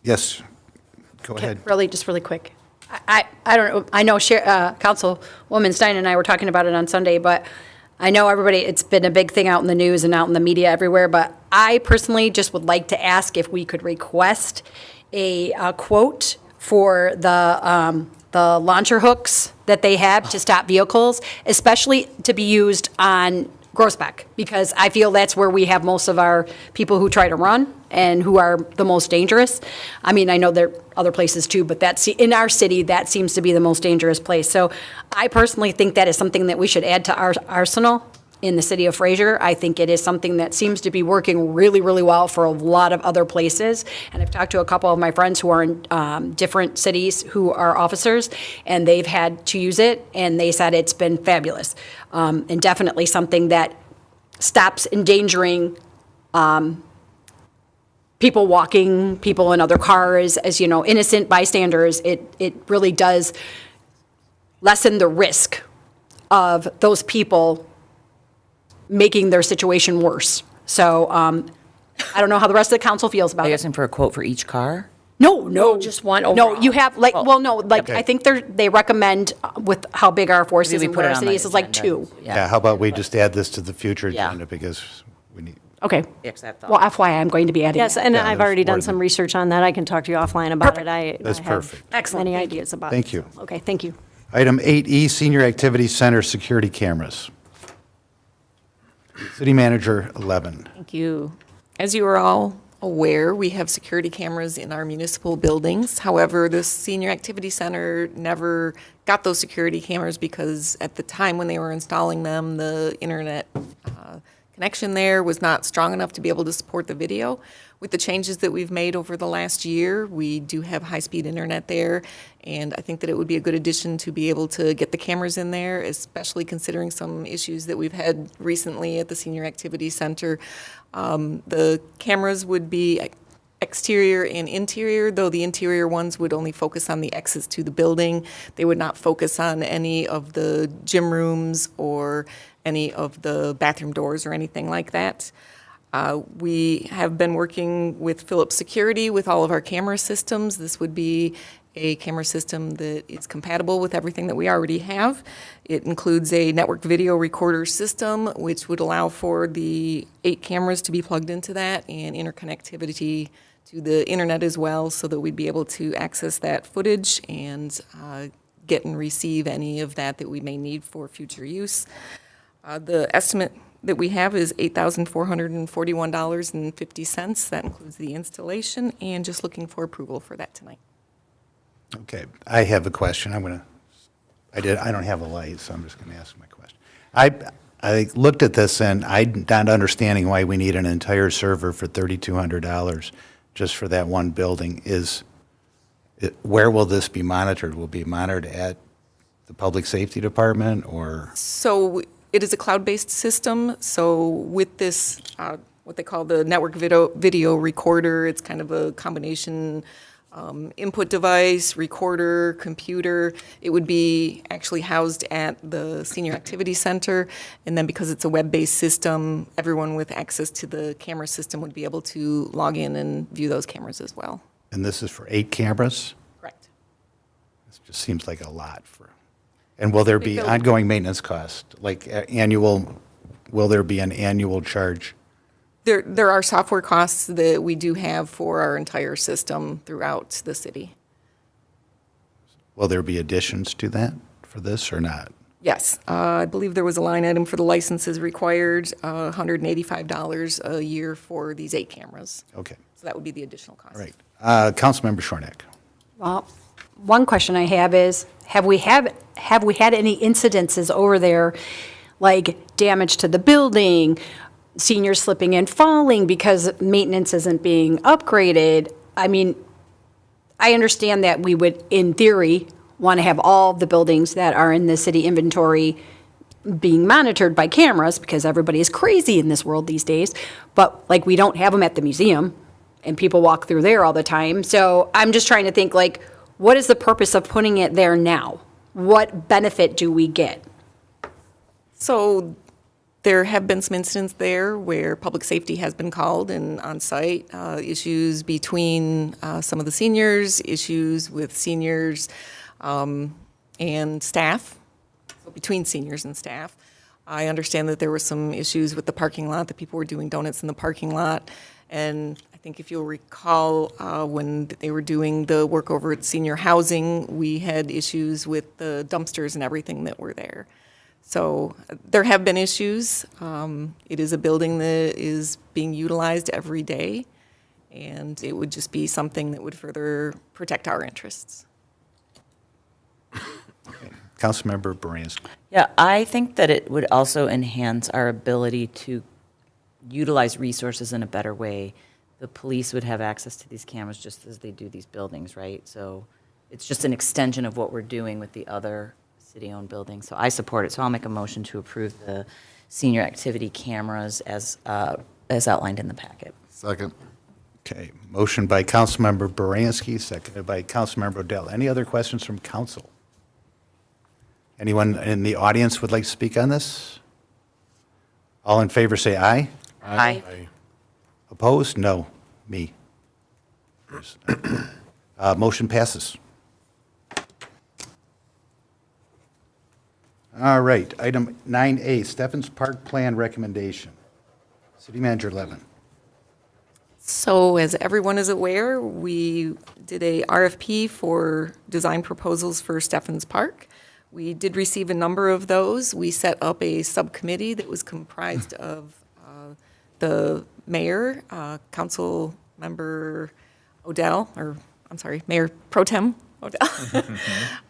[SPEAKER 1] Yes, go ahead.
[SPEAKER 7] Just really quick. I don't know, I know Councilwoman Stein and I were talking about it on Sunday, but I know everybody, it's been a big thing out in the news and out in the media everywhere, but I personally just would like to ask if we could request a quote for the launcher hooks that they have to stop vehicles, especially to be used on Groesbeck, because I feel that's where we have most of our people who try to run and who are the most dangerous. I mean, I know there are other places too, but in our city, that seems to be the most dangerous place. So I personally think that is something that we should add to our arsenal in the city of Fraser. I think it is something that seems to be working really, really well for a lot of other places. And I've talked to a couple of my friends who are in different cities who are officers, and they've had to use it, and they said it's been fabulous. And definitely something that stops endangering people walking, people in other cars, as you know, innocent bystanders. It really does lessen the risk of those people making their situation worse. So I don't know how the rest of the council feels about
[SPEAKER 9] Are you
[SPEAKER 7] it.
[SPEAKER 9] asking for a quote for each car?
[SPEAKER 7] No,
[SPEAKER 12] just one
[SPEAKER 7] No,
[SPEAKER 12] overall.
[SPEAKER 7] you have, like, well, no, like,
[SPEAKER 1] Okay.
[SPEAKER 7] I think they recommend with how big our force
[SPEAKER 9] Maybe
[SPEAKER 7] is
[SPEAKER 9] we
[SPEAKER 7] and
[SPEAKER 9] put
[SPEAKER 7] what
[SPEAKER 9] it
[SPEAKER 7] our
[SPEAKER 9] on
[SPEAKER 7] city
[SPEAKER 9] the
[SPEAKER 7] is like
[SPEAKER 9] agenda.
[SPEAKER 7] 2.
[SPEAKER 1] Yeah, how about we just add this to the future
[SPEAKER 9] Yeah.
[SPEAKER 1] agenda because we need,
[SPEAKER 7] Okay.
[SPEAKER 9] Yeah, 'cause I thought-
[SPEAKER 7] Well, FYI, I'm going to be adding
[SPEAKER 11] Yes,
[SPEAKER 7] that.
[SPEAKER 11] and
[SPEAKER 1] Yeah,
[SPEAKER 11] I've
[SPEAKER 1] there's
[SPEAKER 11] already
[SPEAKER 1] more
[SPEAKER 11] done
[SPEAKER 1] than-
[SPEAKER 11] some research on that. I can talk to you offline about it.
[SPEAKER 1] That's
[SPEAKER 11] I have
[SPEAKER 1] perfect.
[SPEAKER 7] Excellent.
[SPEAKER 11] many
[SPEAKER 7] Thank you.
[SPEAKER 11] ideas about it.
[SPEAKER 1] Thank you.
[SPEAKER 11] Okay, thank you.
[SPEAKER 1] Item 8E, Senior Activity Center Security Cameras. City Manager, 11.
[SPEAKER 12] Thank you. As you are all aware, we have security cameras in our municipal buildings. However, the Senior Activity Center never got those security cameras because at the time when they were installing them, the internet connection there was not strong enough to be able to support the video. With the changes that we've made over the last year, we do have high-speed internet there, and I think that it would be a good addition to be able to get the cameras in there, especially considering some issues that we've had recently at the Senior Activity Center. The cameras would be exterior and interior, though the interior ones would only focus on the exits to the building. They would not focus on any of the gym rooms or any of the bathroom doors or anything like that. We have been working with Philips Security with all of our camera systems. This would be a camera system that is compatible with everything that we already have. It includes a network video recorder system, which would allow for the 8 cameras to be plugged into that and interconnectivity to the internet as well, so that we'd be able to access that footage and get and receive any of that we may need for future use. The estimate that we have is $8,441.50. That includes the installation, and just looking for approval for that tonight.
[SPEAKER 1] Okay, I have a question. I don't have a light, so I'm just going to ask my question. I looked at this, and I'm not understanding why we need an entire server for $3,200 just for that one building. Where will this be monitored? Will it be monitored at the Public Safety Department, or?
[SPEAKER 12] So it is a cloud-based system, so with this, what they call the network video recorder, it's kind of a combination input device, recorder, computer. It would be actually housed at the Senior Activity Center, and then because it's a web-based system, everyone with access to the camera system would be able to log in and view those cameras as well.
[SPEAKER 1] And this is for 8 cameras?
[SPEAKER 12] Correct.
[SPEAKER 1] This just seems like a lot for, and will there be
[SPEAKER 12] build-
[SPEAKER 1] ongoing maintenance cost? Like annual, will there be an annual charge?
[SPEAKER 12] There are software costs that we do have for our entire system throughout the city.
[SPEAKER 1] Will there be additions to that for this or not?
[SPEAKER 12] Yes, I believe there was a line item for the licenses required, $185 a year for these 8 cameras.
[SPEAKER 1] Okay,
[SPEAKER 12] So that would be the additional cost.
[SPEAKER 1] all right. Councilmember Shornack.
[SPEAKER 7] Well, one question I have is, have we had any incidences over there, like damage to the building, seniors slipping and falling because maintenance isn't being upgraded? I mean, I understand that we would, in theory, want to have all the buildings that are in the city inventory being monitored by cameras, because everybody is crazy in this world these days, but like, we don't have them at the museum, and people walk through there all the time. So I'm just trying to think, like, what is the purpose of putting it there now? What benefit do we get?
[SPEAKER 12] So there have been some incidents there where public safety has been called and on-site, issues between some of the seniors, issues with seniors and staff, so between seniors and staff. I understand that there were some issues with the parking lot, that people were doing donuts in the parking lot. And I think if you'll recall, when they were doing the work over at senior housing, we had issues with the dumpsters and everything that were there. So there have been issues. It is a building that is being utilized every day, and it would just be something that would further protect our interests.
[SPEAKER 1] Councilmember Baranski.
[SPEAKER 9] Yeah, I think that it would also enhance our ability to utilize resources in a better way. The police would have access to these cameras just as they do these buildings, right? So it's just an extension of what we're doing with the other city-owned buildings. So I support it. So I'll make a motion to approve the senior activity cameras as outlined in the packet.
[SPEAKER 4] Second.
[SPEAKER 1] Okay, motion by Councilmember Baranski, seconded by Councilmember Odell. Any other questions from council? Anyone in the audience would like to speak on this? All in favor, say aye.
[SPEAKER 9] Aye.
[SPEAKER 1] Opposed? No. Me. Motion passes. All right, item 9A, Stephens Park Plan Recommendation. City Manager Levin.
[SPEAKER 12] So as everyone is aware, we did a RFP for design proposals for Stephens Park. We did receive a number of those. We set up a subcommittee that was comprised of the mayor, council member Odell, or I'm sorry, Mayor Pro Tem Odell,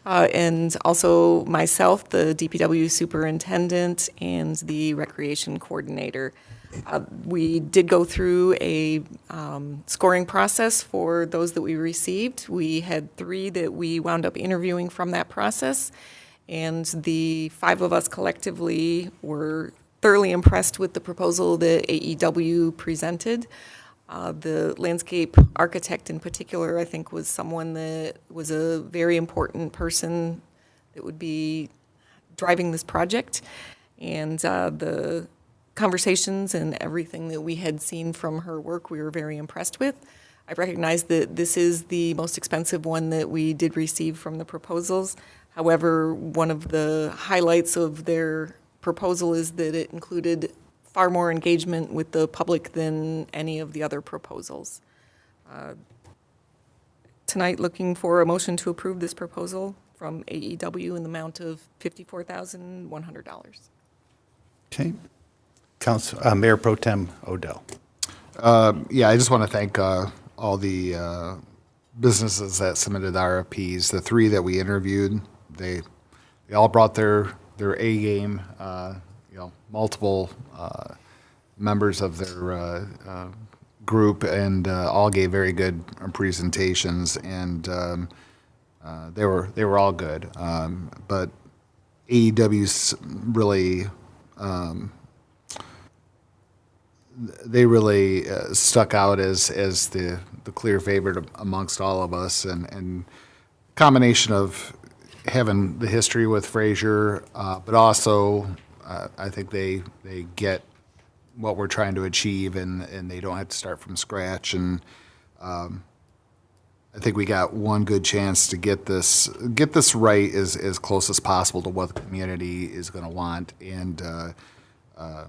[SPEAKER 12] and also myself, the DPW superintendent, and the recreation coordinator. We did go through a scoring process for those that we received. We had 3 that we wound up interviewing from that process, and the 5 of us collectively were thoroughly impressed with the proposal that AEW presented. The landscape architect in particular, I think, was someone that was a very important person that would be driving this project. And the conversations and everything that we had seen from her work, we were very impressed with. I recognize that this is the most expensive one that we did receive from the proposals. However, one of the highlights of their proposal is that it included far more engagement with the public than any of the other proposals. Tonight, looking for a motion to approve this proposal from AEW in the amount of $54,100.
[SPEAKER 1] Okay. Mayor Pro Tem Odell.
[SPEAKER 4] Yeah, I just want to thank all the businesses that submitted the RFPs. The 3 that we interviewed, they all brought their A game. Multiple members of their group, and all gave very good presentations, and they were all good. But AEW's really, they really stuck out as the clear favorite amongst all of us, and combination of having the history with Fraser, but also I think they get what we're trying to achieve, and they don't have to start from scratch. And I think we got one good chance to get this right as close as possible to what the community is going to want. And I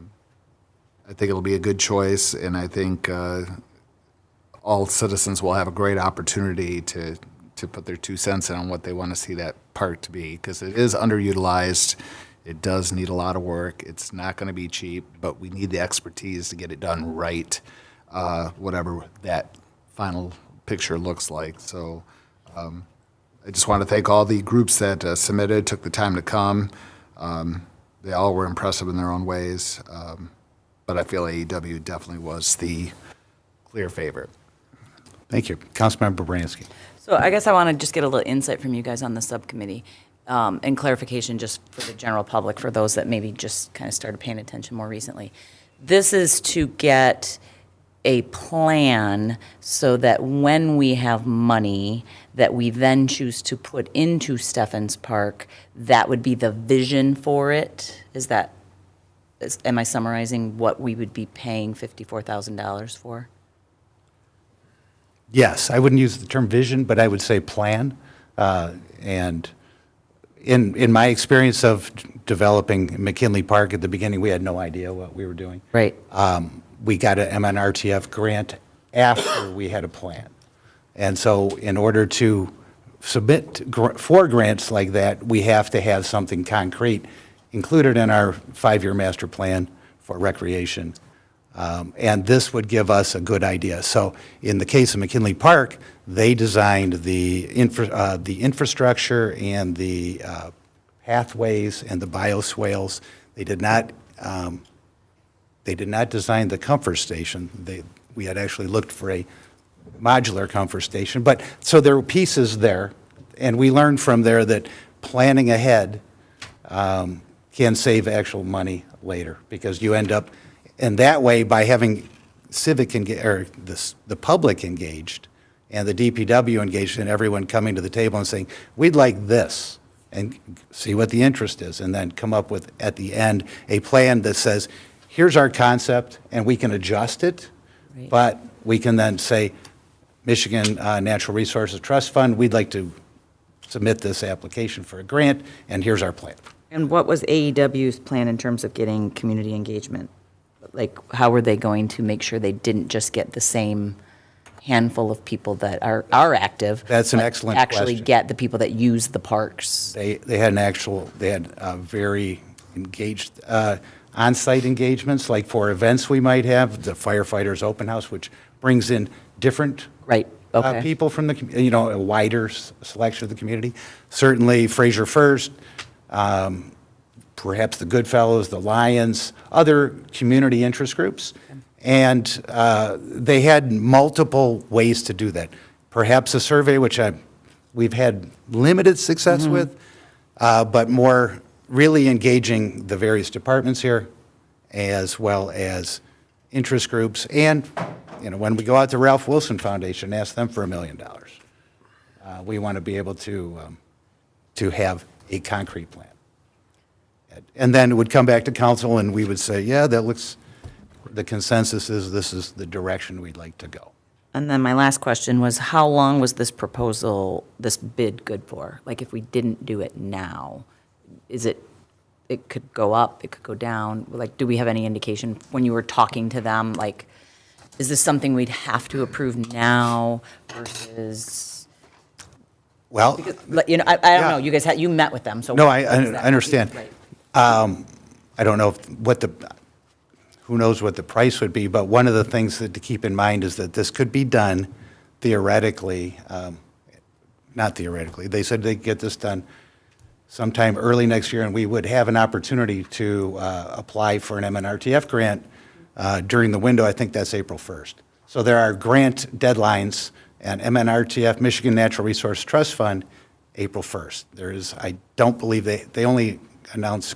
[SPEAKER 4] think it'll be a good choice, and I think all citizens will have a great opportunity to put their 2 cents in on what they want to see that park to be, because it is underutilized. It does need a lot of work. It's not going to be cheap, but we need the expertise to get it done right, whatever that final picture looks like. So I just want to thank all the groups that submitted, took the time to come. They all were impressive in their own ways, but I feel AEW definitely was the clear favorite.
[SPEAKER 1] Thank you. Councilmember Bransky.
[SPEAKER 9] So I guess I want to just get a little insight from you guys on the subcommittee, and clarification just for the general public, for those that maybe just kind of started paying attention more recently. This is to get a plan so that when we have money that we then choose to put into Steffens Park, that would be the vision for it? Am I summarizing what we would be paying $54,000 for?
[SPEAKER 1] Yes, I wouldn't use the term vision, but I would say plan. And in my experience of developing McKinley Park at the beginning, we had no idea what we were doing.
[SPEAKER 9] Right.
[SPEAKER 1] We got an MNRTF grant after we had a plan. And so in order to submit for grants like that, we have to have something concrete included in our 5-year master plan for recreation. And this would give us a good idea. So in the case of McKinley Park, they designed the infrastructure and the pathways and the bioswales. They did not design the comfort station. We had actually looked for a modular comfort station. But so there were pieces there, and we learned from there that planning ahead can save actual money later, because you end up, and that way, by having the public engaged and the DPW engaged, and everyone coming to the table and saying, we'd like this, and see what the interest is, and then come up with, at the end, a plan that says, here's our concept, and we can adjust it,
[SPEAKER 9] Right.
[SPEAKER 1] but we can then say, Michigan Natural Resources Trust Fund, we'd like to submit this application for a grant, and here's our plan.
[SPEAKER 9] And what was AEW's plan in terms of getting community engagement? Like, how were they going to make sure they didn't just get the same handful of people that are active?
[SPEAKER 1] That's an
[SPEAKER 9] but
[SPEAKER 1] excellent
[SPEAKER 9] actually
[SPEAKER 1] question.
[SPEAKER 9] get the people that use the parks?
[SPEAKER 1] They had very engaged on-site engagements, like for events we might have, the firefighters open house, which brings in different
[SPEAKER 9] Right, okay.
[SPEAKER 1] people from a wider selection of the community. Certainly Fraser First, perhaps the Goodfellows, the Lions, other community interest groups. And they had multiple ways to do that. Perhaps a survey, which we've had limited success with, but more really engaging the various departments here, as well as interest groups. And, when we go out to Ralph Wilson Foundation, ask them for $1 million. We want to be able to have a concrete plan. And then it would come back to council, and we would say, yeah, the consensus is this is the direction we'd like to go.
[SPEAKER 9] And then my last question was, how long was this bid good for? Like, if we didn't do it now, it could go up, it could go down? Like, do we have any indication when you were talking to them, like, is this something we'd have to approve now versus,
[SPEAKER 1] Well,
[SPEAKER 9] I don't know, you guys you met with them, so.
[SPEAKER 1] no,
[SPEAKER 9] what
[SPEAKER 1] I
[SPEAKER 9] does that-
[SPEAKER 1] understand.
[SPEAKER 9] Right.
[SPEAKER 1] I don't know who knows what the price would be, but one of the things to keep in mind is that this could be done theoretically, not theoretically. They said they'd get this done sometime early next year, and we would have an opportunity to apply for an MNRTF grant during the window. I think that's April 1st. So there are grant deadlines, and MNRTF, Michigan Natural Resource Trust Fund, April 1st. I don't believe they only announce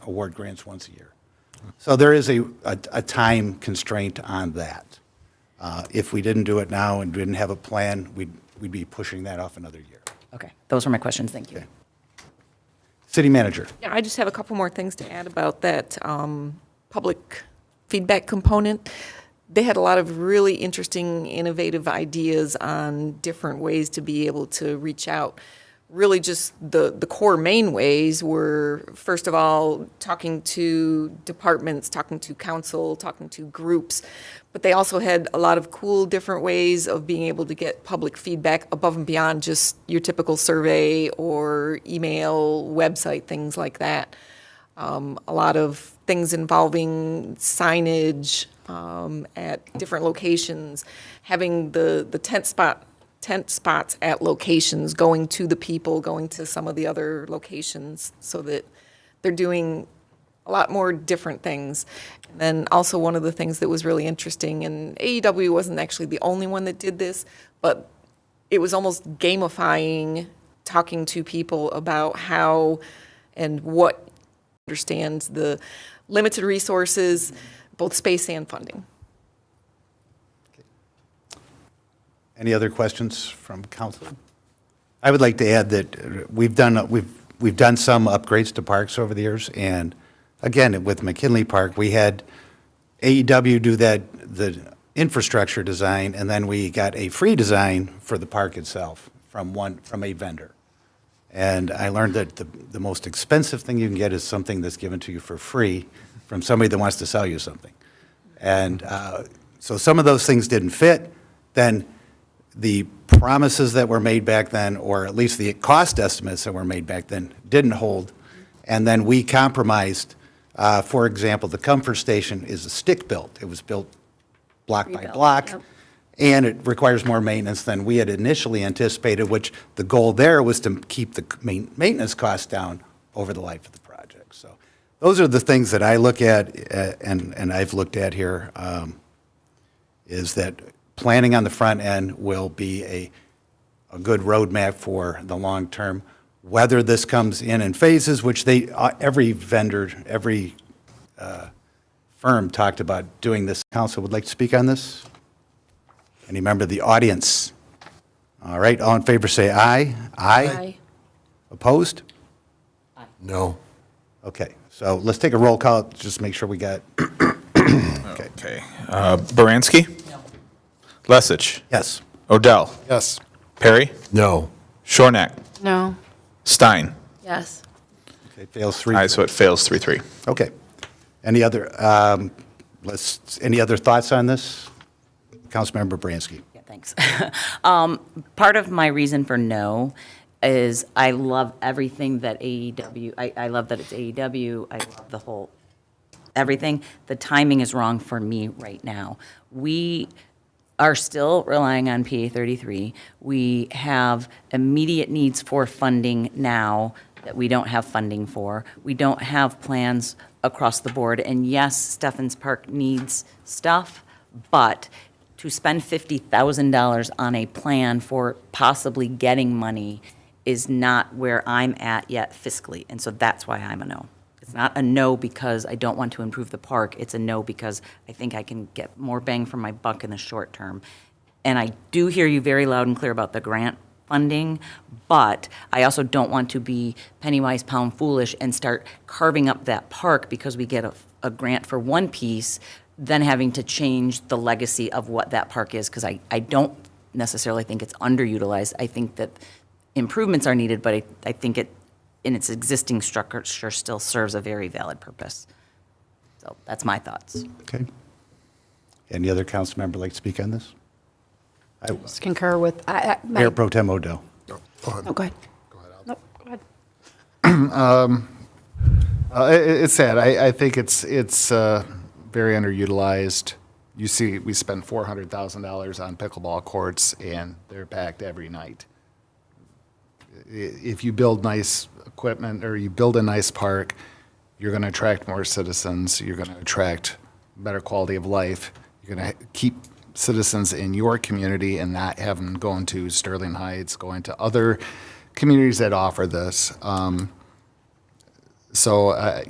[SPEAKER 1] award grants once a year. So there is a time constraint on that. If we didn't do it now and didn't have a plan, we'd be pushing that off another year.
[SPEAKER 9] Okay, those were my questions, thank you.
[SPEAKER 1] Okay. City manager.
[SPEAKER 12] Yeah, I just have a couple more things to add about that public feedback component. They had a lot of really interesting, innovative ideas on different ways to be able to reach out. Really just the core main ways were, first of all, talking to departments, talking to council, talking to groups. But they also had a lot of cool different ways of being able to get public feedback above and beyond just your typical survey or email, website, things like that. A lot of things involving signage at different locations, having the tent spots at locations, going to the people, going to some of the other locations, so that they're doing a lot more different things. And then also one of the things that was really interesting, and AEW wasn't actually the only one that did this, but it was almost gamifying, talking to people about how and what understands the limited resources, both space and funding.
[SPEAKER 1] Any other questions from council? I would like to add that we've done some upgrades to parks over the years, and again, with McKinley Park, we had AEW do the infrastructure design, and then we got a free design for the park itself from a vendor. And I learned that the most expensive thing you can get is something that's given to you for free from somebody that wants to sell you something. And so some of those things didn't fit. Then the promises that were made back then, or at least the cost estimates that were made back then, didn't hold. And then we compromised. For example, the comfort station is a stick-built. It was built block by
[SPEAKER 3] Rebuilt,
[SPEAKER 1] block.
[SPEAKER 3] yep.
[SPEAKER 1] And it requires more maintenance than we had initially anticipated, which the goal there was to keep the maintenance costs down over the life of the project. So those are the things that I look at, and I've looked at here, is that planning on the front end will be a good roadmap for the long term. Whether this comes in phases, which every vendor, every firm talked about doing this. Council would like to speak on this? Any member of the audience? All right, all in favor say aye. Aye. Opposed?
[SPEAKER 4] No.
[SPEAKER 1] Okay, so let's take a roll call, just make sure we got,
[SPEAKER 2] Okay. Baranski? Lesich?
[SPEAKER 1] yes.
[SPEAKER 2] Odell?
[SPEAKER 4] Yes.
[SPEAKER 2] Perry?
[SPEAKER 4] No.
[SPEAKER 2] Shornack?
[SPEAKER 7] No.
[SPEAKER 2] Stein?
[SPEAKER 7] Yes.
[SPEAKER 1] Okay, fails 3.
[SPEAKER 2] Aye, so it fails 3-3.
[SPEAKER 1] Okay. Any other thoughts on this? Councilmember Bransky.
[SPEAKER 9] Yeah, thanks. Part of my reason for no is I love everything that AEW, I love that it's AEW, I love the whole, everything. The timing is wrong for me right now. We are still relying on PA 33. We have immediate needs for funding now that we don't have funding for. We don't have plans across the board. And yes, Steffens Park needs stuff, but to spend $50,000 on a plan for possibly getting money is not where I'm at yet fiscally. And so that's why I'm a no. It's not a no because I don't want to improve the park. It's a no because I think I can get more bang for my buck in the short term. And I do hear you very loud and clear about the grant funding, but I also don't want to be penny wise, pound foolish and start carving up that park because we get a grant for one piece, then having to change the legacy of what that park is, because I don't necessarily think it's underutilized. I think that improvements are needed, but I think it, in its existing structure, still serves a very valid purpose. So that's my thoughts.
[SPEAKER 1] Okay. Any other council member like to speak on this?
[SPEAKER 7] Just concur with,
[SPEAKER 1] Mayor Pro Tem Odell.
[SPEAKER 7] oh, go ahead. No, go ahead.
[SPEAKER 4] It's sad. I think it's very underutilized. You see, we spend $400,000 on pickleball courts, and they're packed every night. If you build nice equipment or you build a nice park, you're going to attract more citizens. You're going to attract better quality of life. You're going to keep citizens in your community and not have them going to Sterling Heights, going to other communities that offer this. So,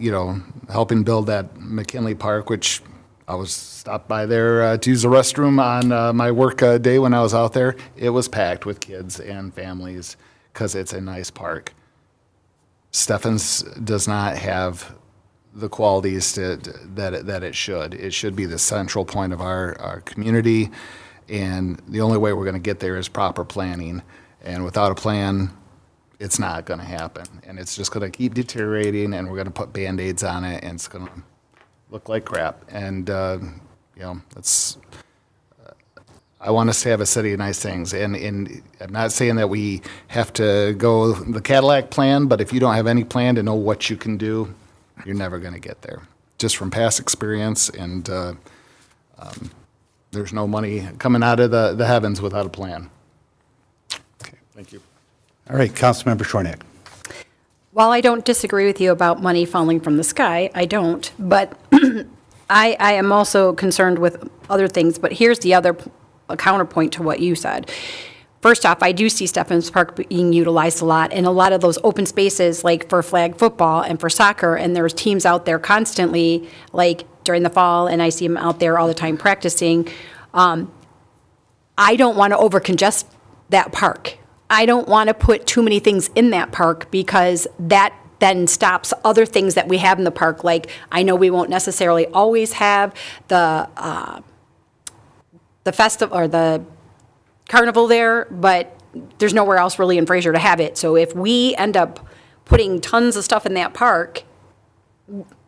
[SPEAKER 4] helping build that McKinley Park, which I was stopped by there to use the restroom on my work day when I was out there. It was packed with kids and families because it's a nice park. Stephens does not have the qualities that it should. It should be the central point of our community, and the only way we're going to get there is proper planning. And without a plan, it's not going to happen. And it's just going to keep deteriorating, and we're going to put Band-Aids on it, and it's going to look like crap. And, that's, I want us to have a city of nice things. And I'm not saying that we have to go the Cadillac plan, but if you don't have any plan to know what you can do, you're never going to get there. Just from past experience, and there's no money coming out of the heavens without a plan. Okay, thank you.
[SPEAKER 1] All right, Councilmember Shornack.
[SPEAKER 7] While I don't disagree with you about money falling from the sky, I don't, but I am also concerned with other things, but here's the other counterpoint to what you said. First off, I do see Stephens Park being utilized a lot, and a lot of those open spaces, like for flag football and for soccer, and there's teams out there constantly, like during the fall, and I see them out there all the time practicing. I don't want to overcongest that park. I don't want to put too many things in that park, because that then stops other things that we have in the park. Like, I know we won't necessarily always have the festival or the carnival there, but there's nowhere else really in Fraser to have it. So if we end up putting tons of stuff in that park,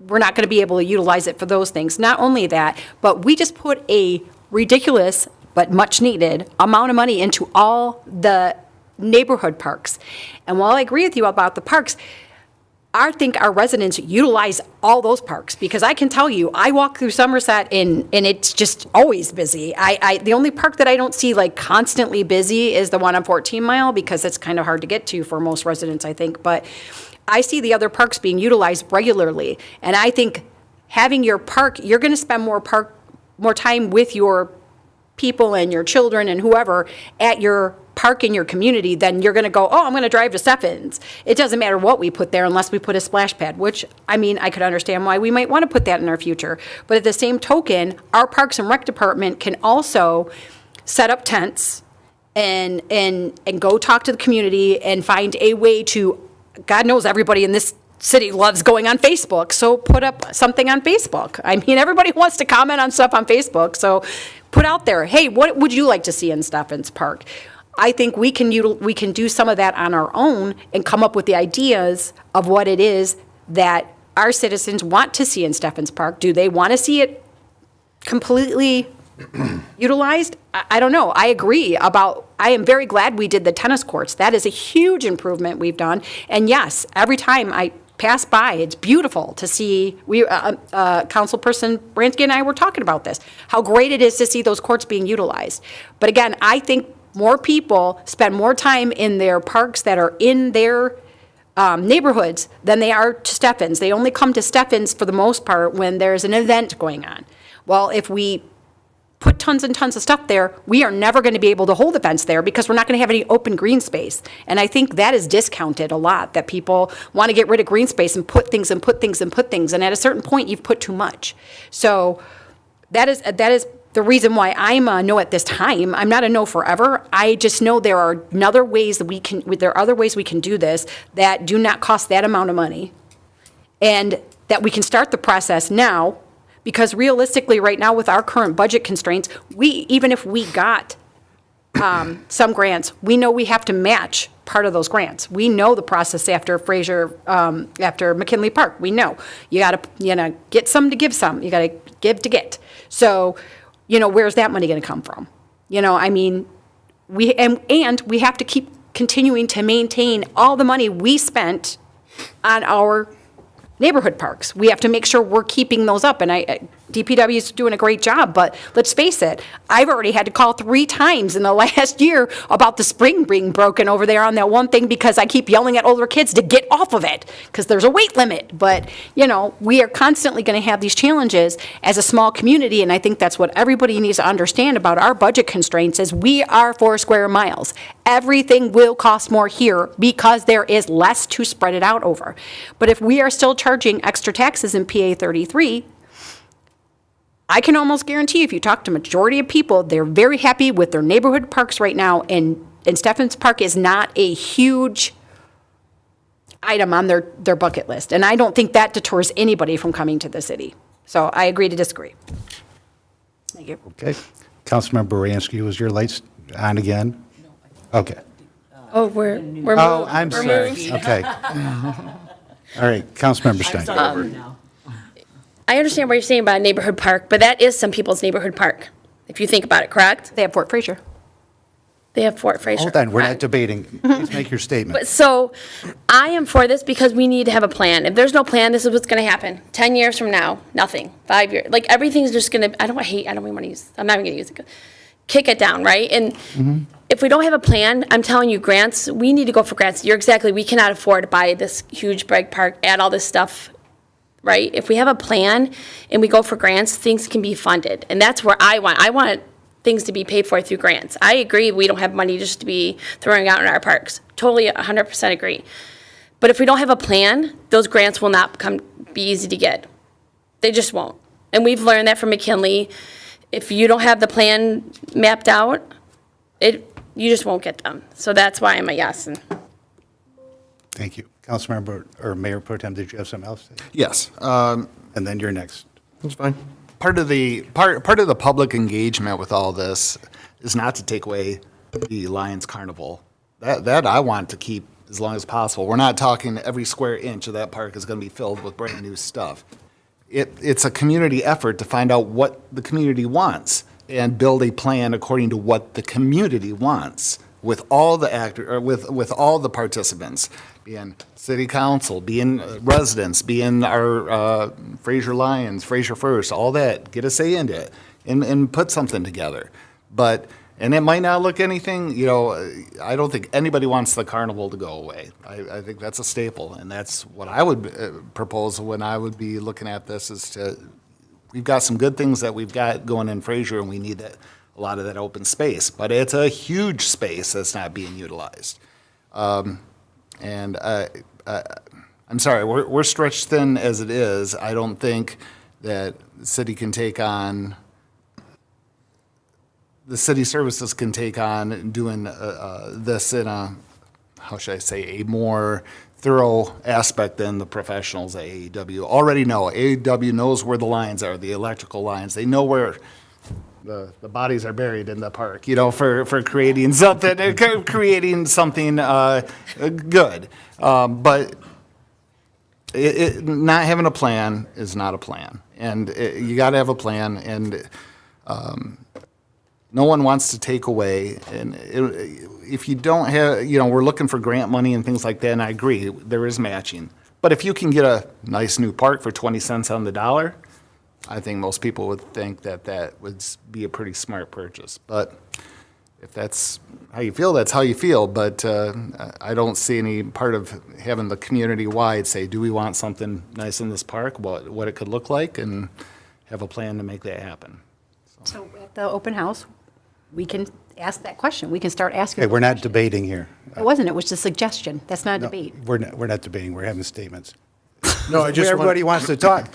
[SPEAKER 7] we're not going to be able to utilize it for those things. Not only that, but we just put a ridiculous but much needed amount of money into all the neighborhood parks. And while I agree with you about the parks, I think our residents utilize all those parks, because I can tell you, I walk through Somerset and it's just always busy. The only park that I don't see like constantly busy is the one on 14 Mile, because it's kind of hard to get to for most residents, I think. But I see the other parks being utilized regularly. And I think having your park, you're going to spend more time with your people and your children and whoever at your park in your community, then you're going to go, oh, I'm going to drive to Stephens. It doesn't matter what we put there unless we put a splash pad, which, I mean, I could understand why we might want to put that in our future. But at the same token, our Parks and Rec department can also set up tents and go talk to the community and find a way to, God knows everybody in this city loves going on Facebook, so put up something on Facebook. I mean, everybody wants to comment on stuff on Facebook, so put out there, hey, what would you like to see in Stephens Park? I think we can do some of that on our own and come up with the ideas of what it is that our citizens want to see in Stephens Park. Do they want to see it completely utilized? I don't know. I agree I am very glad we did the tennis courts. That is a huge improvement we've done. And yes, every time I pass by, it's beautiful to see. Councilperson Bransky and I were talking about this, how great it is to see those courts being utilized. But again, I think more people spend more time in their parks that are in their neighborhoods than they are to Stephens. They only come to Stephens for the most part when there's an event going on. Well, if we put tons and tons of stuff there, we are never going to be able to hold events there, because we're not going to have any open green space. And I think that is discounted a lot, that people want to get rid of green space and put things and put things and put things. And at a certain point, you've put too much. So that is the reason why I'm a no at this time. I'm not a no forever. I just know there are other ways we can do this that do not cost that amount of money, and that we can start the process now, because realistically right now with our current budget constraints, even if we got some grants, we know we have to match part of those grants. We know the process after Fraser, after McKinley Park. We know you got to get some to give some. You got to give to get. So, where's that money going to come from? I mean, we have to keep continuing to maintain all the money we spent on our neighborhood parks. We have to make sure we're keeping those up. And DPW is doing a great job, but let's face it, I've already had to call 3 times in the last year about the spring being broken over there on that one thing because I keep yelling at older kids to get off of it because there's a weight limit. But, you know, we are constantly going to have these challenges as a small community, and I think that's what everybody needs to understand about our budget constraints is we are 4 square miles. Everything will cost more here because there is less to spread it out over. But if we are still charging extra taxes in PA 33, I can almost guarantee if you talk to majority of people, they're very happy with their neighborhood parks right now, and Stephens Park is not a huge item on their bucket list. And I don't think that deters anybody from coming to the city. So I agree to disagree. Thank you.
[SPEAKER 1] Okay. Councilmember Baranski, was your lights on again? Okay.
[SPEAKER 13] Oh, we're
[SPEAKER 1] Oh, I'm sorry. Okay. All right, Councilmember Stein.
[SPEAKER 13] I understand what you're saying about a neighborhood park, but that is some people's neighborhood park, if you think about it, correct?
[SPEAKER 7] They have Fort Fraser.
[SPEAKER 13] They have Fort Fraser.
[SPEAKER 1] Hold on, we're not
[SPEAKER 13] correct.
[SPEAKER 1] debating. Please make your statement.
[SPEAKER 13] But so, I am for this because we need to have a plan. If there's no plan, this is what's gonna happen. 10 years from now, nothing. 5 years, like, everything's just gonna, I don't even wanna use, I'm not even gonna use it. Kick it down, right? And if we don't have a plan, I'm telling you, grants, we need to go for grants. You're exactly, we cannot afford to buy this huge big park, add all this stuff, right? If we have a plan and we go for grants, things can be funded. And that's where I want things to be paid for through grants. I agree, we don't have money just to be throwing out in our parks. Totally 100% agree. But if we don't have a plan, those grants will not be easy to get. They just won't. And we've learned that from McKinley. If you don't have the plan mapped out, you just won't get them. So that's why I'm a yes.
[SPEAKER 1] Thank you. Councilmember, or Mayor Pro Tem, did you have something else?
[SPEAKER 4] Yes.
[SPEAKER 1] And then you're next.
[SPEAKER 4] That's fine. Part of the public engagement with all this is not to take away the Lions Carnival. That I want to keep as long as possible. We're not talking every square inch of that park is going to be filled with brand new stuff. It's a community effort to find out what the community wants and build a plan according to what the community wants with all the with all the participants, being city council, being residents, being our Fraser Lions, Fraser First, all that. Get a say into it and put something together. And it might not look anything, I don't think anybody wants the carnival to go away. I think that's a staple, and that's what I would propose when I would be looking at this we've got some good things that we've got going in Fraser, and we need a lot of that open space. But it's a huge space that's not being utilized. I'm sorry, we're stretched thin as it is. I don't think that the city can take on the city services can take on doing this in a more thorough aspect than the professionals at AEW already know. AEW knows where the lines are, the electrical lines. They know where the bodies are buried in the park, for creating something, good. But not having a plan is not a plan. And you got to have a plan, and no one wants to take away, and if you don't have, we're looking for grant money and things like that, and I agree, there is matching. But if you can get a nice new park for 20 cents on the dollar, I think most people would think that would be a pretty smart purchase. But if that's how you feel, that's how you feel. But I don't see any part of having the community-wide say, do we want something nice in this park, what it could look like, and have a plan to make that happen.
[SPEAKER 7] So at the open house, we can ask that question. We can start asking.
[SPEAKER 1] Okay, we're not debating here.
[SPEAKER 7] It wasn't, it was just a suggestion. That's not a
[SPEAKER 1] No,
[SPEAKER 7] debate.
[SPEAKER 1] We're not debating, we're having statements.
[SPEAKER 8] No, I just want,
[SPEAKER 1] Everybody wants to talk.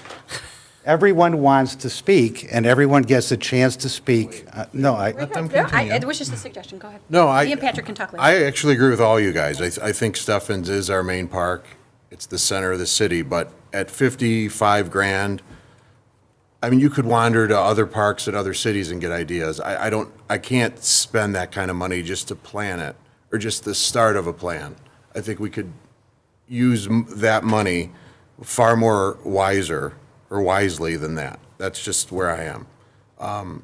[SPEAKER 1] Everyone wants to speak, and everyone gets a chance to speak.
[SPEAKER 7] It was just a suggestion. Go ahead.
[SPEAKER 14] No,
[SPEAKER 7] Me and Patrick can talk later.
[SPEAKER 14] I actually agree with all you guys. I think Stephens is our main park. It's the center of the city, but at 55 grand, I mean, you could wander to other parks in other cities and get ideas. I can't spend that kind of money just to plan it, or just the start of a plan. I think we could use that money far more wisely than that. That's just where I am.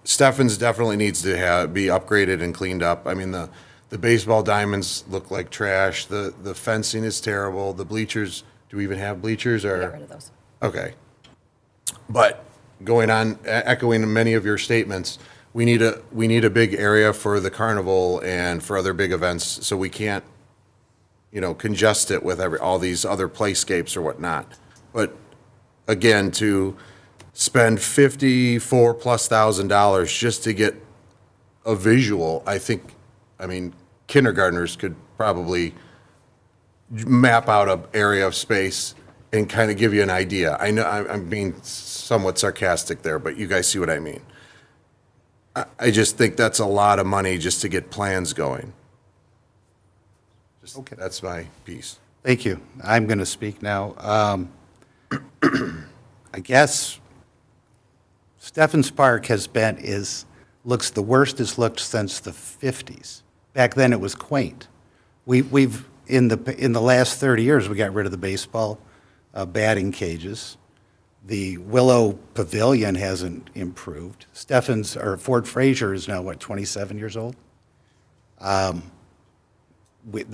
[SPEAKER 14] Stephens definitely needs to be upgraded and cleaned up. I mean, the baseball diamonds look like trash. The fencing is terrible. The bleachers, do we even have bleachers? Or
[SPEAKER 7] Get rid of those.
[SPEAKER 14] okay. But going on, echoing many of your statements, we need a big area for the carnival and for other big events, so we can't, congest it with all these other playscapes or whatnot. But again, to spend $54,000+ just to get a visual, I mean, kindergartners could probably map out an area of space and kind of give you an idea. I know I'm being somewhat sarcastic there, but you guys see what I mean. I just think that's a lot of money just to get plans going.
[SPEAKER 1] Okay.
[SPEAKER 14] That's my piece.
[SPEAKER 1] Thank you. I'm going to speak now. I guess Steffens Park looks the worst it's looked since the 50s. Back then, it was quaint. We've in the last 30 years, we got rid of the baseball batting cages. The Willow Pavilion hasn't improved. Fort Fraser is now, 27 years old? The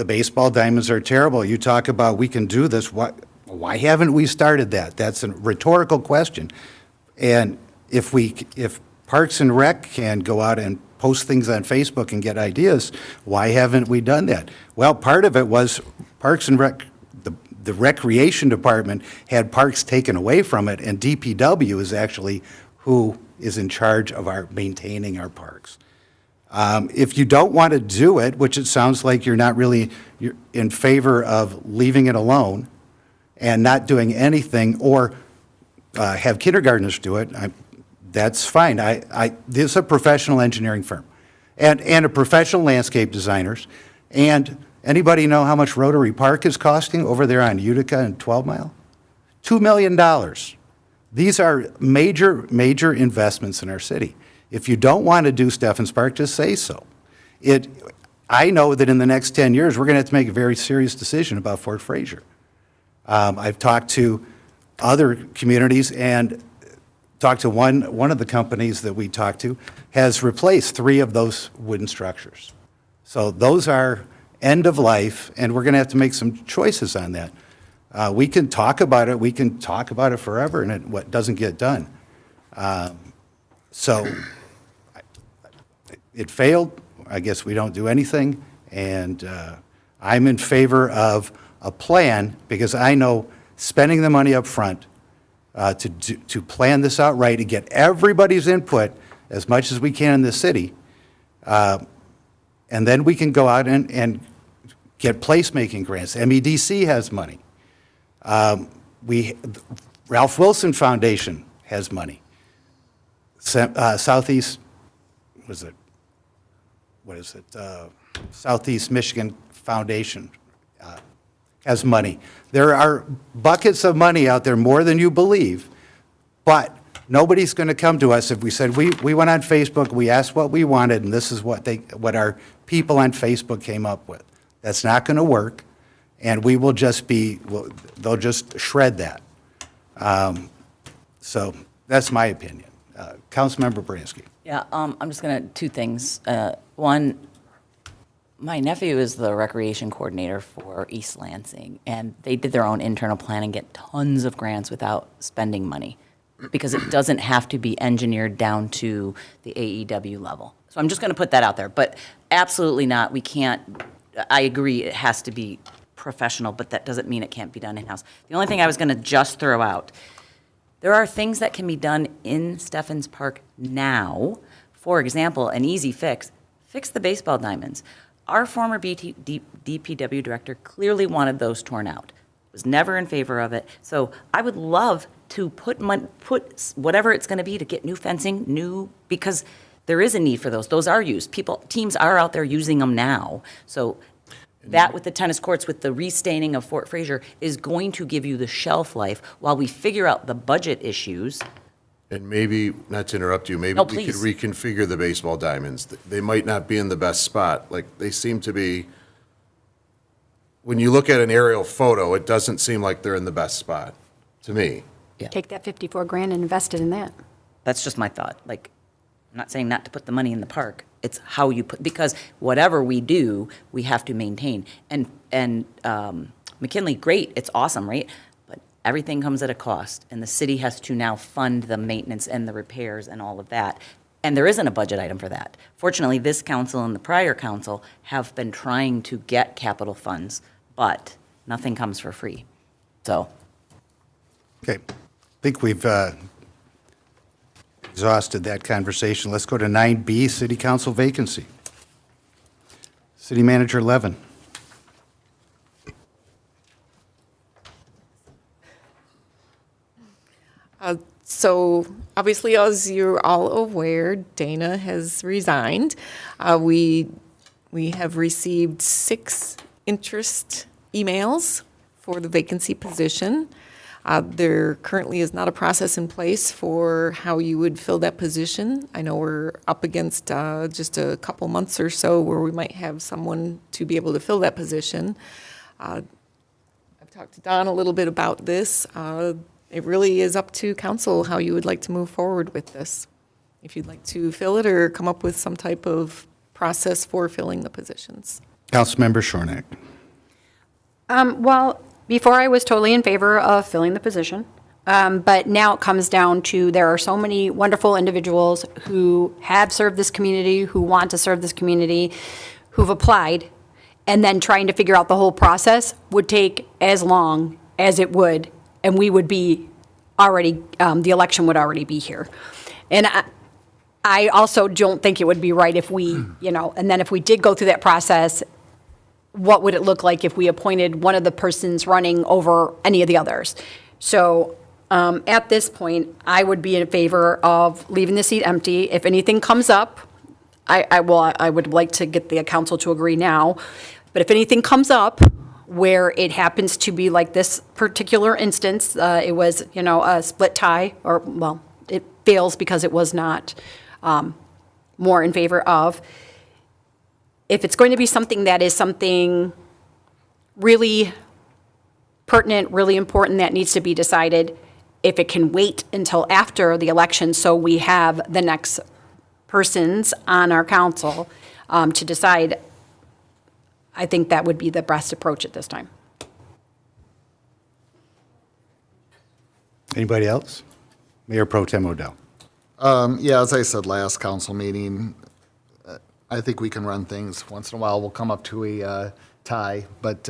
[SPEAKER 1] baseball diamonds are terrible. You talk about we can do this. Why haven't we started that? That's a rhetorical question. And if Parks and Rec can go out and post things on Facebook and get ideas, why haven't we done that? Well, part of it was Parks and Rec, the Recreation Department had parks taken away from it, and DPW is actually who is in charge of maintaining our parks. If you don't want to do it, which it sounds like you're in favor of leaving it alone and not doing anything, or have kindergartners do it, that's fine. This is a professional engineering firm and a professional landscape designers. And anybody know how much Rotary Park is costing over there on Utica and 12 Mile? $2 million. These are major investments in our city. If you don't want to do Steffens Park, just say so. I know that in the next 10 years, we're going to have to make a very serious decision about Fort Fraser. I've talked to other communities and talked to one of the companies that we talked to has replaced 3 of those wooden structures. So those are end of life, and we're going to have to make some choices on that. We can talk about it. We can talk about it forever, and what doesn't get done. So it failed. I guess we don't do anything, and I'm in favor of a plan because I know spending the money up front to plan this out right, to get everybody's input as much as we can in this city, and then we can go out and get placemaking grants. MEDC has money. Ralph Wilson Foundation has money. Southeast Michigan Foundation has money. There are buckets of money out there, more than you believe, but nobody's going to come to us if we said, we went on Facebook, we asked what we wanted, and this is what our people on Facebook came up with. That's not going to work, and we will they'll just shred that. So that's my opinion. Councilmember Bransky.
[SPEAKER 9] Yeah, I'm just going to, 2 things. One, my nephew is the recreation coordinator for East Lansing, and they did their own internal plan and get tons of grants without spending money because it doesn't have to be engineered down to the AEW level. So I'm just going to put that out there, but absolutely not. We can't, I agree, it has to be professional, but that doesn't mean it can't be done in-house. The only thing I was going to just throw out, there are things that can be done in Steffens Park now. For example, an easy fix the baseball diamonds. Our former DPW director clearly wanted those torn out, was never in favor of it. So I would love to put whatever it's going to be to get new fencing, because there is a need for those. Those are used. Teams are out there using them now. So that with the tennis courts, with the restaining of Fort Fraser, is going to give you the shelf life while we figure out the budget issues.
[SPEAKER 14] And maybe, not to interrupt you, maybe
[SPEAKER 9] No,
[SPEAKER 14] we could
[SPEAKER 9] please.
[SPEAKER 14] reconfigure the baseball diamonds. They might not be in the best spot. Like, they seem to be, when you look at an aerial photo, it doesn't seem like they're in the best spot, to me.
[SPEAKER 7] Take that 54 grand and invest it in that.
[SPEAKER 9] That's just my thought. Like, I'm not saying not to put the money in the park. It's how you because whatever we do, we have to maintain. And McKinley, great, it's awesome, right? But everything comes at a cost, and the city has to now fund the maintenance and the repairs and all of that. And there isn't a budget item for that. Fortunately, this council and the prior council have been trying to get capital funds, but nothing comes for free. So,
[SPEAKER 1] Okay, I think we've exhausted that conversation. Let's go to 9B, City Council vacancy. City Manager Levin.
[SPEAKER 12] So obviously, as you're all aware, Dana has resigned. We have received 6 interest emails for the vacancy position. There currently is not a process in place for how you would fill that position. I know we're up against just a couple months or so where we might have someone to be able to fill that position. I've talked to Don a little bit about this. It really is up to council how you would like to move forward with this. If you'd like to fill it or come up with some type of process for filling the positions.
[SPEAKER 1] Councilmember Shornack.
[SPEAKER 7] Well, before I was totally in favor of filling the position, but now it comes down to there are so many wonderful individuals who have served this community, who want to serve this community, who've applied, and then trying to figure out the whole process would take as long as it would, and we would be already, the election would already be here. And I also don't think it would be right if we, and then if we did go through that process, what would it look like if we appointed one of the persons running over any of the others? So at this point, I would be in favor of leaving the seat empty. If anything comes up, I would like to get the council to agree now. But if anything comes up where it happens to be like this particular instance, it was, a split tie, or, well, it fails because it was not more in favor of. If it's going to be something that is something really pertinent, really important that needs to be decided, if it can wait until after the election so we have the next persons on our council to decide, I think that would be the best approach at this time.
[SPEAKER 1] Anybody else? Mayor Pro Tem Odell.
[SPEAKER 4] Yeah, as I said last council meeting, I think we can run things. Once in a while, we'll come up to a tie, but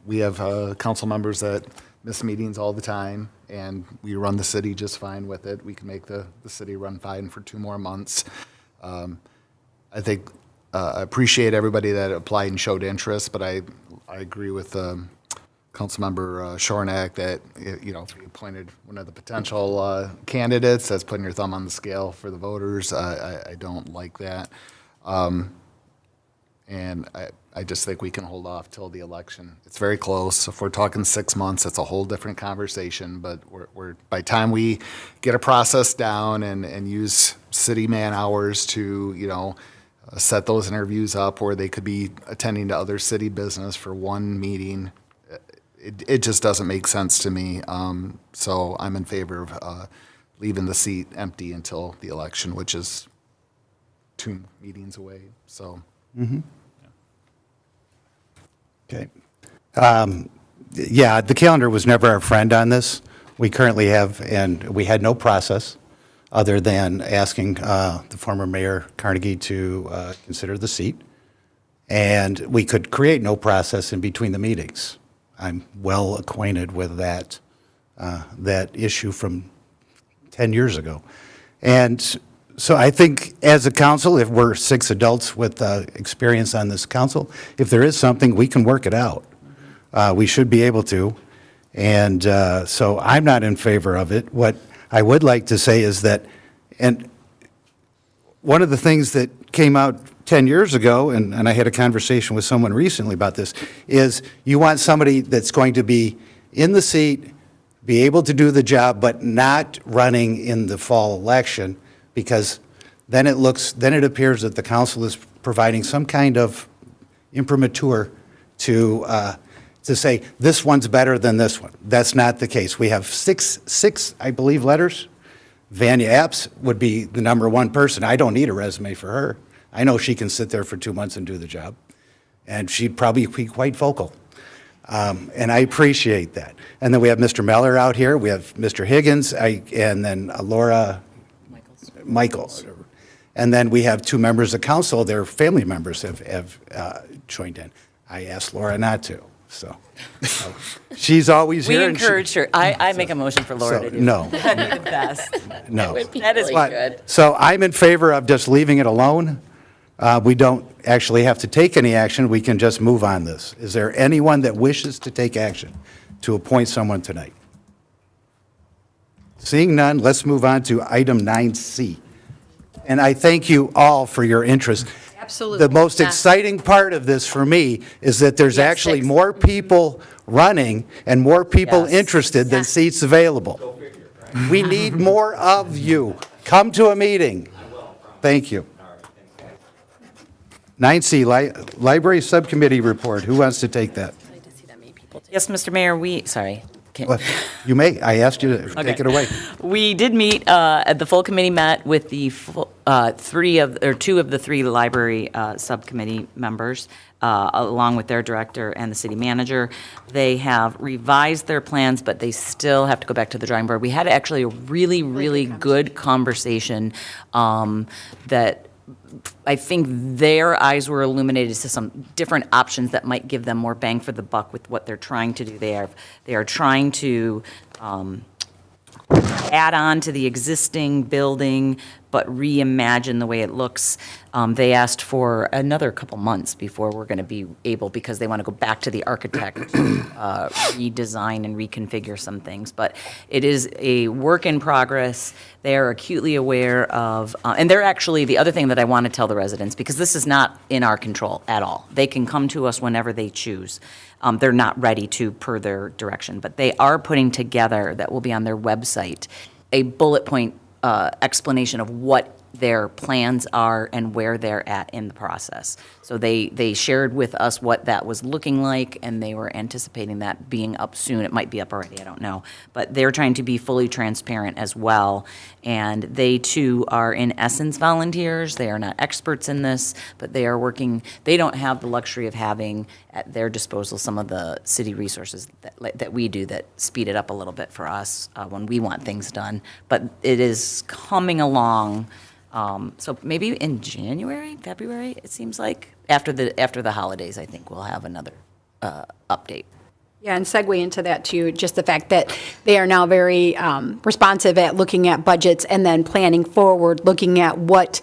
[SPEAKER 4] we have council members that miss meetings all the time, and we run the city just fine with it. We can make the city run fine for 2 more months. I think I appreciate everybody that applied and showed interest, but I agree with Councilmember Shornack that, if you appointed one of the potential candidates, that's putting your thumb on the scale for the voters. I don't like that. And I just think we can hold off till the election. It's very close. If we're talking 6 months, it's a whole different conversation, but we're by the time we get a process down and use city man hours to, set those interviews up where they could be attending to other city business for one meeting, it just doesn't make sense to me. So I'm in favor of leaving the seat empty until the election, which is 2 meetings away, so.
[SPEAKER 1] Okay. Yeah, the calendar was never our friend on this. We currently have, and we had no process other than asking the former Mayor Carnegie to consider the seat. And we could create no process in between the meetings. I'm well acquainted with that issue from 10 years ago. And so I think as a council, if we're 6 adults with experience on this council, if there is something, we can work it out. We should be able to. And so I'm not in favor of it. What I would like to say is that, and one of the things that came out 10 years ago, and I had a conversation with someone recently about this, is you want somebody that's going to be in the seat, be able to do the job, but not running in the fall election, because then it appears that the council is providing some kind of imprimatur to say, this one's better than this one. That's not the case. We have six, I believe, letters. Vanya Apps would be the #1 person. I don't need a resume for her. I know she can sit there for 2 months and do the job, and she'd probably be quite vocal. And I appreciate that. And then we have Mr. Meller out here, we have Mr. Higgins, and then Laura Michaels. And then we have two members of council, their family members have joined in. I asked Laura not to, so. She's always
[SPEAKER 9] We
[SPEAKER 1] here. and she-
[SPEAKER 9] encouraged her. I make a motion for Laura
[SPEAKER 1] So,
[SPEAKER 9] to do.
[SPEAKER 1] no.
[SPEAKER 9] That'd be the best.
[SPEAKER 1] No.
[SPEAKER 9] That is
[SPEAKER 1] But-
[SPEAKER 9] good.
[SPEAKER 1] So I'm in favor of just leaving it alone. We don't actually have to take any action, we can just move on this. Is there anyone that wishes to take action to appoint someone tonight? Seeing none, let's move on to item 9C. And I thank you all for your interest.
[SPEAKER 7] Absolutely.
[SPEAKER 1] The most
[SPEAKER 7] Yeah.
[SPEAKER 1] exciting part of this for me is that there's
[SPEAKER 7] Yes,
[SPEAKER 1] actually
[SPEAKER 7] 6.
[SPEAKER 1] more people running and more people
[SPEAKER 9] Yes.
[SPEAKER 1] interested than seats available. We need more of you. Come to a meeting. Thank you. 9C, Library Subcommittee Report. Who wants to take that?
[SPEAKER 9] Yes, Mr. Mayor, sorry.
[SPEAKER 1] Well, you may. I asked you to take it away.
[SPEAKER 9] We did meet, the full committee met with the two of the three library subcommittee members, along with their director and the city manager. They have revised their plans, but they still have to go back to the drawing board. We had actually a really, really good conversation that I think their eyes were illuminated to some different options that might give them more bang for the buck with what they're trying to do. They are trying to add on to the existing building, but reimagine the way it looks. They asked for another couple months before we're going to be able, because they want to go back to the architect, redesign and reconfigure some things. But it is a work in progress. They are acutely aware of, and they're actually, the other thing that I want to tell the residents, because this is not in our control at all. They can come to us whenever they choose. They're not ready to, per their direction, but they are putting together, that will be on their website, a bullet point explanation of what their plans are and where they're at in the process. So they shared with us what that was looking like, and they were anticipating that being up soon. It might be up already, I don't know. But they're trying to be fully transparent as well. And they too are in essence volunteers. They are not experts in this, but they are working. They don't have the luxury of having at their disposal some of the city resources that we do that speed it up a little bit for us when we want things done. But it is coming along. So maybe in January, February, it seems like, after the holidays, I think we'll have another update.
[SPEAKER 7] Yeah, and segue into that too, just the fact that they are now very responsive at looking at budgets and then planning forward, looking at what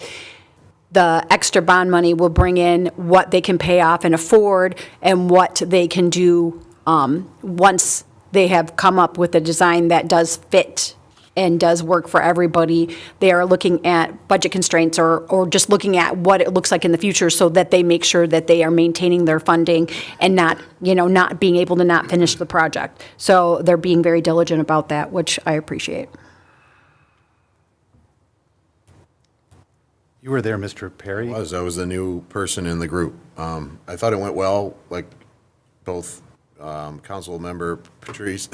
[SPEAKER 7] the extra bond money will bring in, what they can pay off and afford, and what they can do once they have come up with a design that does fit and does work for everybody. They are looking at budget constraints or just looking at what it looks like in the future so that they make sure that they are maintaining their funding and not being able to not finish the project. So they're being very diligent about that, which I appreciate.
[SPEAKER 1] You were there, Mr. Perry.
[SPEAKER 14] I was the new person in the group. I thought it went well, like both council member Patrice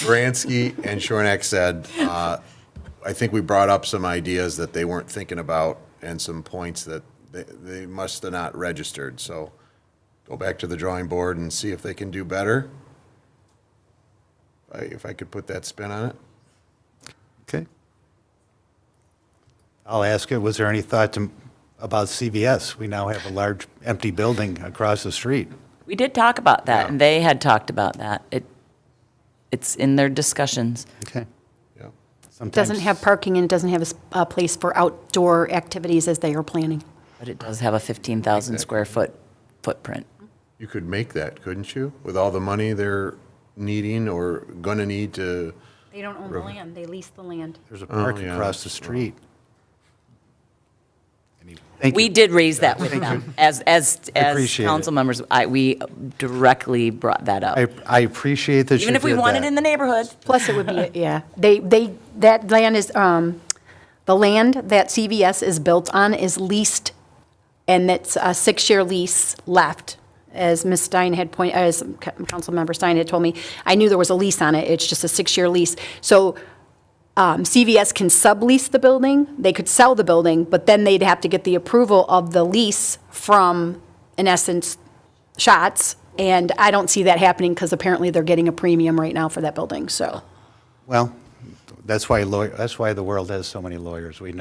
[SPEAKER 14] Baranski and Shornack said. I think we brought up some ideas that they weren't thinking about and some points that they must have not registered. So go back to the drawing board and see if they can do better. If I could put that spin on it.
[SPEAKER 1] Okay. I'll ask you, was there any thought about CVS? We now have a large empty building across the street.
[SPEAKER 9] We did talk about that,
[SPEAKER 14] Yeah.
[SPEAKER 9] and they had talked about that. It's in their discussions.
[SPEAKER 1] Okay.
[SPEAKER 14] Yeah.
[SPEAKER 3] It doesn't have parking and it doesn't have a place for outdoor activities as they are planning.
[SPEAKER 9] But it does have a 15,000 square foot footprint.
[SPEAKER 14] You could make that, couldn't you? With all the money they're needing or gonna need to.
[SPEAKER 3] They don't own the land, they lease the land.
[SPEAKER 1] There's a park
[SPEAKER 14] yeah,
[SPEAKER 1] across the
[SPEAKER 14] that's-
[SPEAKER 1] street. Thank
[SPEAKER 9] We
[SPEAKER 1] you.
[SPEAKER 9] did raise that with them. As
[SPEAKER 1] appreciate it.
[SPEAKER 9] council members, we directly brought that up.
[SPEAKER 1] I appreciate that you
[SPEAKER 9] Even if we
[SPEAKER 1] did
[SPEAKER 9] want it
[SPEAKER 1] that.
[SPEAKER 9] in the neighborhood.
[SPEAKER 3] Plus it would be, yeah, that land is, the land that CVS is built on is leased, and it's a 6-year lease left. As Ms. Stein had as Councilmember Stein had told me, I knew there was a lease on it, it's just a 6-year lease. So CVS can sublease the building, they could sell the building, but then they'd have to get the approval of the lease from, in essence, Schatz,
[SPEAKER 7] And I don't see that happening because apparently they're getting a premium right now for that building, so.
[SPEAKER 1] Well, that's why the world has so many lawyers. They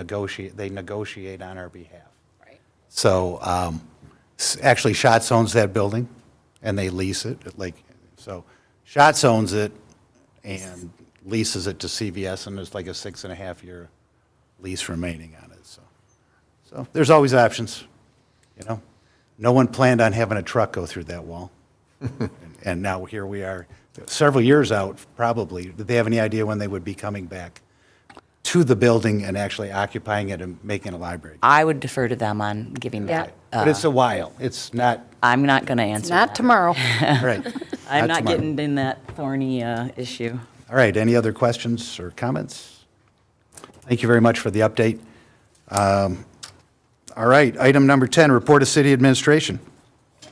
[SPEAKER 1] negotiate on our behalf.
[SPEAKER 7] Right.
[SPEAKER 1] So, actually, Schatz owns that building, and they lease it, so Schatz owns it and leases it to CVS, and there's like a 6.5-year lease remaining on it, so there's always options, you know? No one planned on having a truck go through that wall, and now here we are, several years out, probably. Did they have any idea when they would be coming back to the building and actually occupying it and making a library?
[SPEAKER 9] I would defer to them on giving that.
[SPEAKER 1] But it's a while. It's not,
[SPEAKER 9] I'm not going to answer
[SPEAKER 7] Not
[SPEAKER 9] that.
[SPEAKER 7] tomorrow.
[SPEAKER 1] right.
[SPEAKER 9] I'm not
[SPEAKER 1] tomorrow.
[SPEAKER 9] getting in that thorny issue.
[SPEAKER 1] All right, any other questions or comments? Thank you very much for the update. All right, item number 10, report of city administration.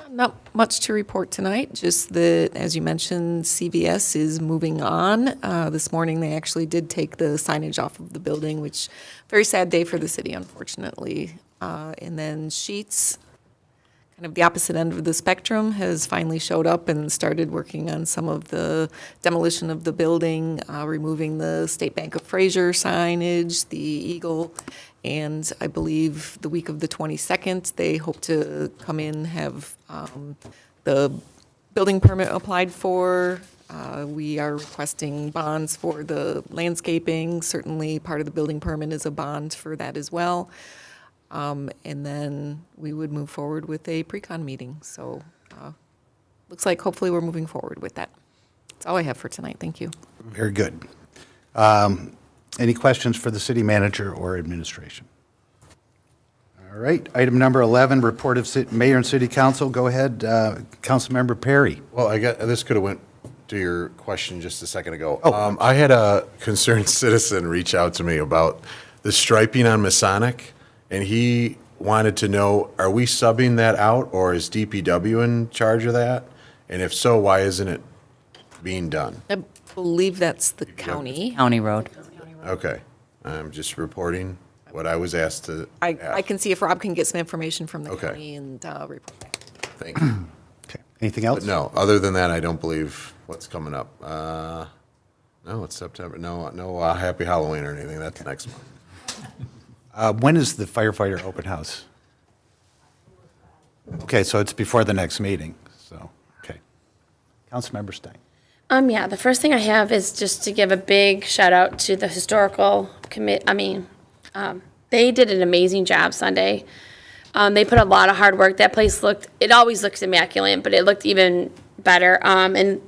[SPEAKER 12] Not much to report tonight, just that, as you mentioned, CVS is moving on. This morning, they actually did take the signage off of the building, which, very sad day for the city, unfortunately. And then Sheetz, kind of the opposite end of the spectrum, has finally showed up and started working on some of the demolition of the building, removing the State Bank of Fraser signage, the Eagle, and I believe the week of the 22nd, they hope to come in, have the building permit applied for. We are requesting bonds for the landscaping. Certainly, part of the building permit is a bond for that as well. And then we would move forward with a pre-con meeting. So looks like hopefully we're moving forward with that. That's all I have for tonight. Thank you.
[SPEAKER 1] Very good. Any questions for the city manager or administration? All right, item number 11, report of mayor and city council. Go ahead, Councilmember Perry.
[SPEAKER 14] Well, this could have went to your question just a second ago. I had a concerned citizen reach out to me about the striping on Masonic, and he wanted to know, are we subbing that out, or is DPW in charge of that? And if so, why isn't it being done?
[SPEAKER 12] I believe that's the county.
[SPEAKER 9] County Road.
[SPEAKER 14] Okay, I'm just reporting what I was asked to
[SPEAKER 12] I
[SPEAKER 14] ask.
[SPEAKER 12] can see if Rob can get some information from the
[SPEAKER 14] Okay.
[SPEAKER 12] county and report back.
[SPEAKER 14] Thank you.
[SPEAKER 1] Okay, anything else?
[SPEAKER 14] But no, other than that, I don't believe what's coming up. No, it's September. No, Happy Halloween or anything. That's next month.
[SPEAKER 1] When is the firefighter open house? Okay, so it's before the next meeting, so, okay. Councilmember Stein.
[SPEAKER 13] Yeah, the first thing I have is just to give a big shout out to the historical they did an amazing job Sunday. They put a lot of hard work. That place it always looks immaculate, but it looked even better. And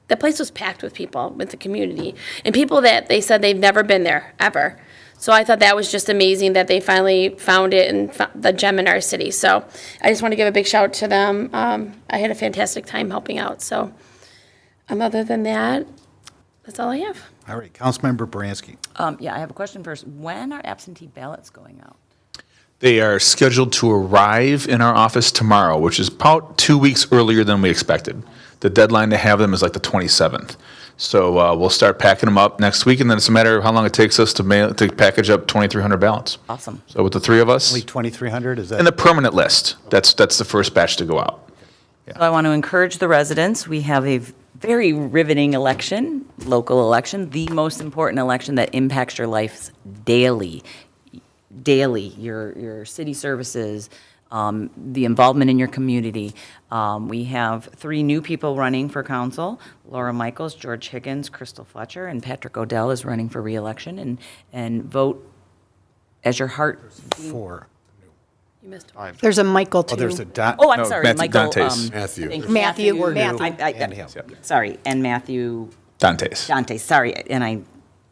[SPEAKER 13] the place was packed with people, with the community, and people that they said they've never been there, ever. So I thought that was just amazing that they finally found it and the gem in our city. So I just want to give a big shout out to them. I had a fantastic time helping out, so. Other than that, that's all I have.
[SPEAKER 1] All right, Councilmember Baranski.
[SPEAKER 9] Yeah, I have a question first. When are absentee ballots going out?
[SPEAKER 2] They are scheduled to arrive in our office tomorrow, which is about 2 weeks earlier than we expected. The deadline to have them is like the 27th. So we'll start packing them up next week, and then it's a matter of how long it takes us to package up 2,300 ballots.
[SPEAKER 9] Awesome.
[SPEAKER 2] So with the three of us,
[SPEAKER 1] Only 2,300, is that?
[SPEAKER 2] and the permanent list, that's the first batch to go out.
[SPEAKER 9] So I want to encourage the residents. We have a very riveting election, local election, the most important election that impacts your lives daily. Daily, your city services, the involvement in your community. We have 3 new people running for council: Laura Michaels, George Higgins, Crystal Fletcher, and Patrick Odell is running for reelection. And vote as your heart.
[SPEAKER 1] 4.
[SPEAKER 13] You missed one.
[SPEAKER 7] There's a Michael, too.
[SPEAKER 1] Oh, there's a dot.
[SPEAKER 9] Oh, I'm
[SPEAKER 2] No,
[SPEAKER 9] sorry,
[SPEAKER 2] Matthew
[SPEAKER 9] Michael.
[SPEAKER 2] Dantes.
[SPEAKER 14] Matthew.
[SPEAKER 9] thank you.
[SPEAKER 7] Matthew.
[SPEAKER 1] And him.
[SPEAKER 9] Sorry, and Matthew
[SPEAKER 2] Dantes.
[SPEAKER 9] Dante, sorry, and I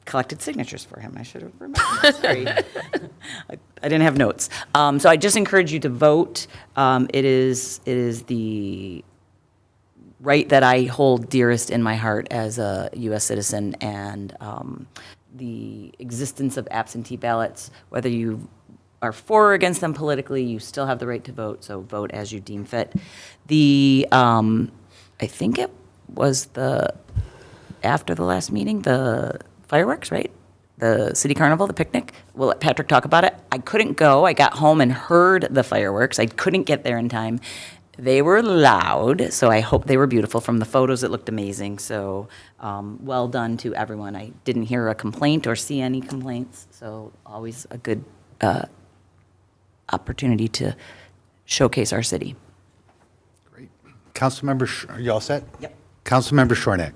[SPEAKER 9] collected signatures for him. I should have remembered. Sorry. I didn't have notes. So I just encourage you to vote. It is the right that I hold dearest in my heart as a U.S. citizen, and the existence of absentee ballots, whether you are for or against them politically, you still have the right to vote, so vote as you deem fit. I think it was after the last meeting, the fireworks, right? The city carnival, the picnic. We'll let Patrick talk about it. I couldn't go. I got home and heard the fireworks. I couldn't get there in time. They were loud, so I hope they were beautiful. From the photos, it looked amazing, so well done to everyone. I didn't hear a complaint or see any complaints, so always a good opportunity to showcase our city.
[SPEAKER 1] Councilmember, are you all set?
[SPEAKER 9] Yep.
[SPEAKER 1] Councilmember Shornack.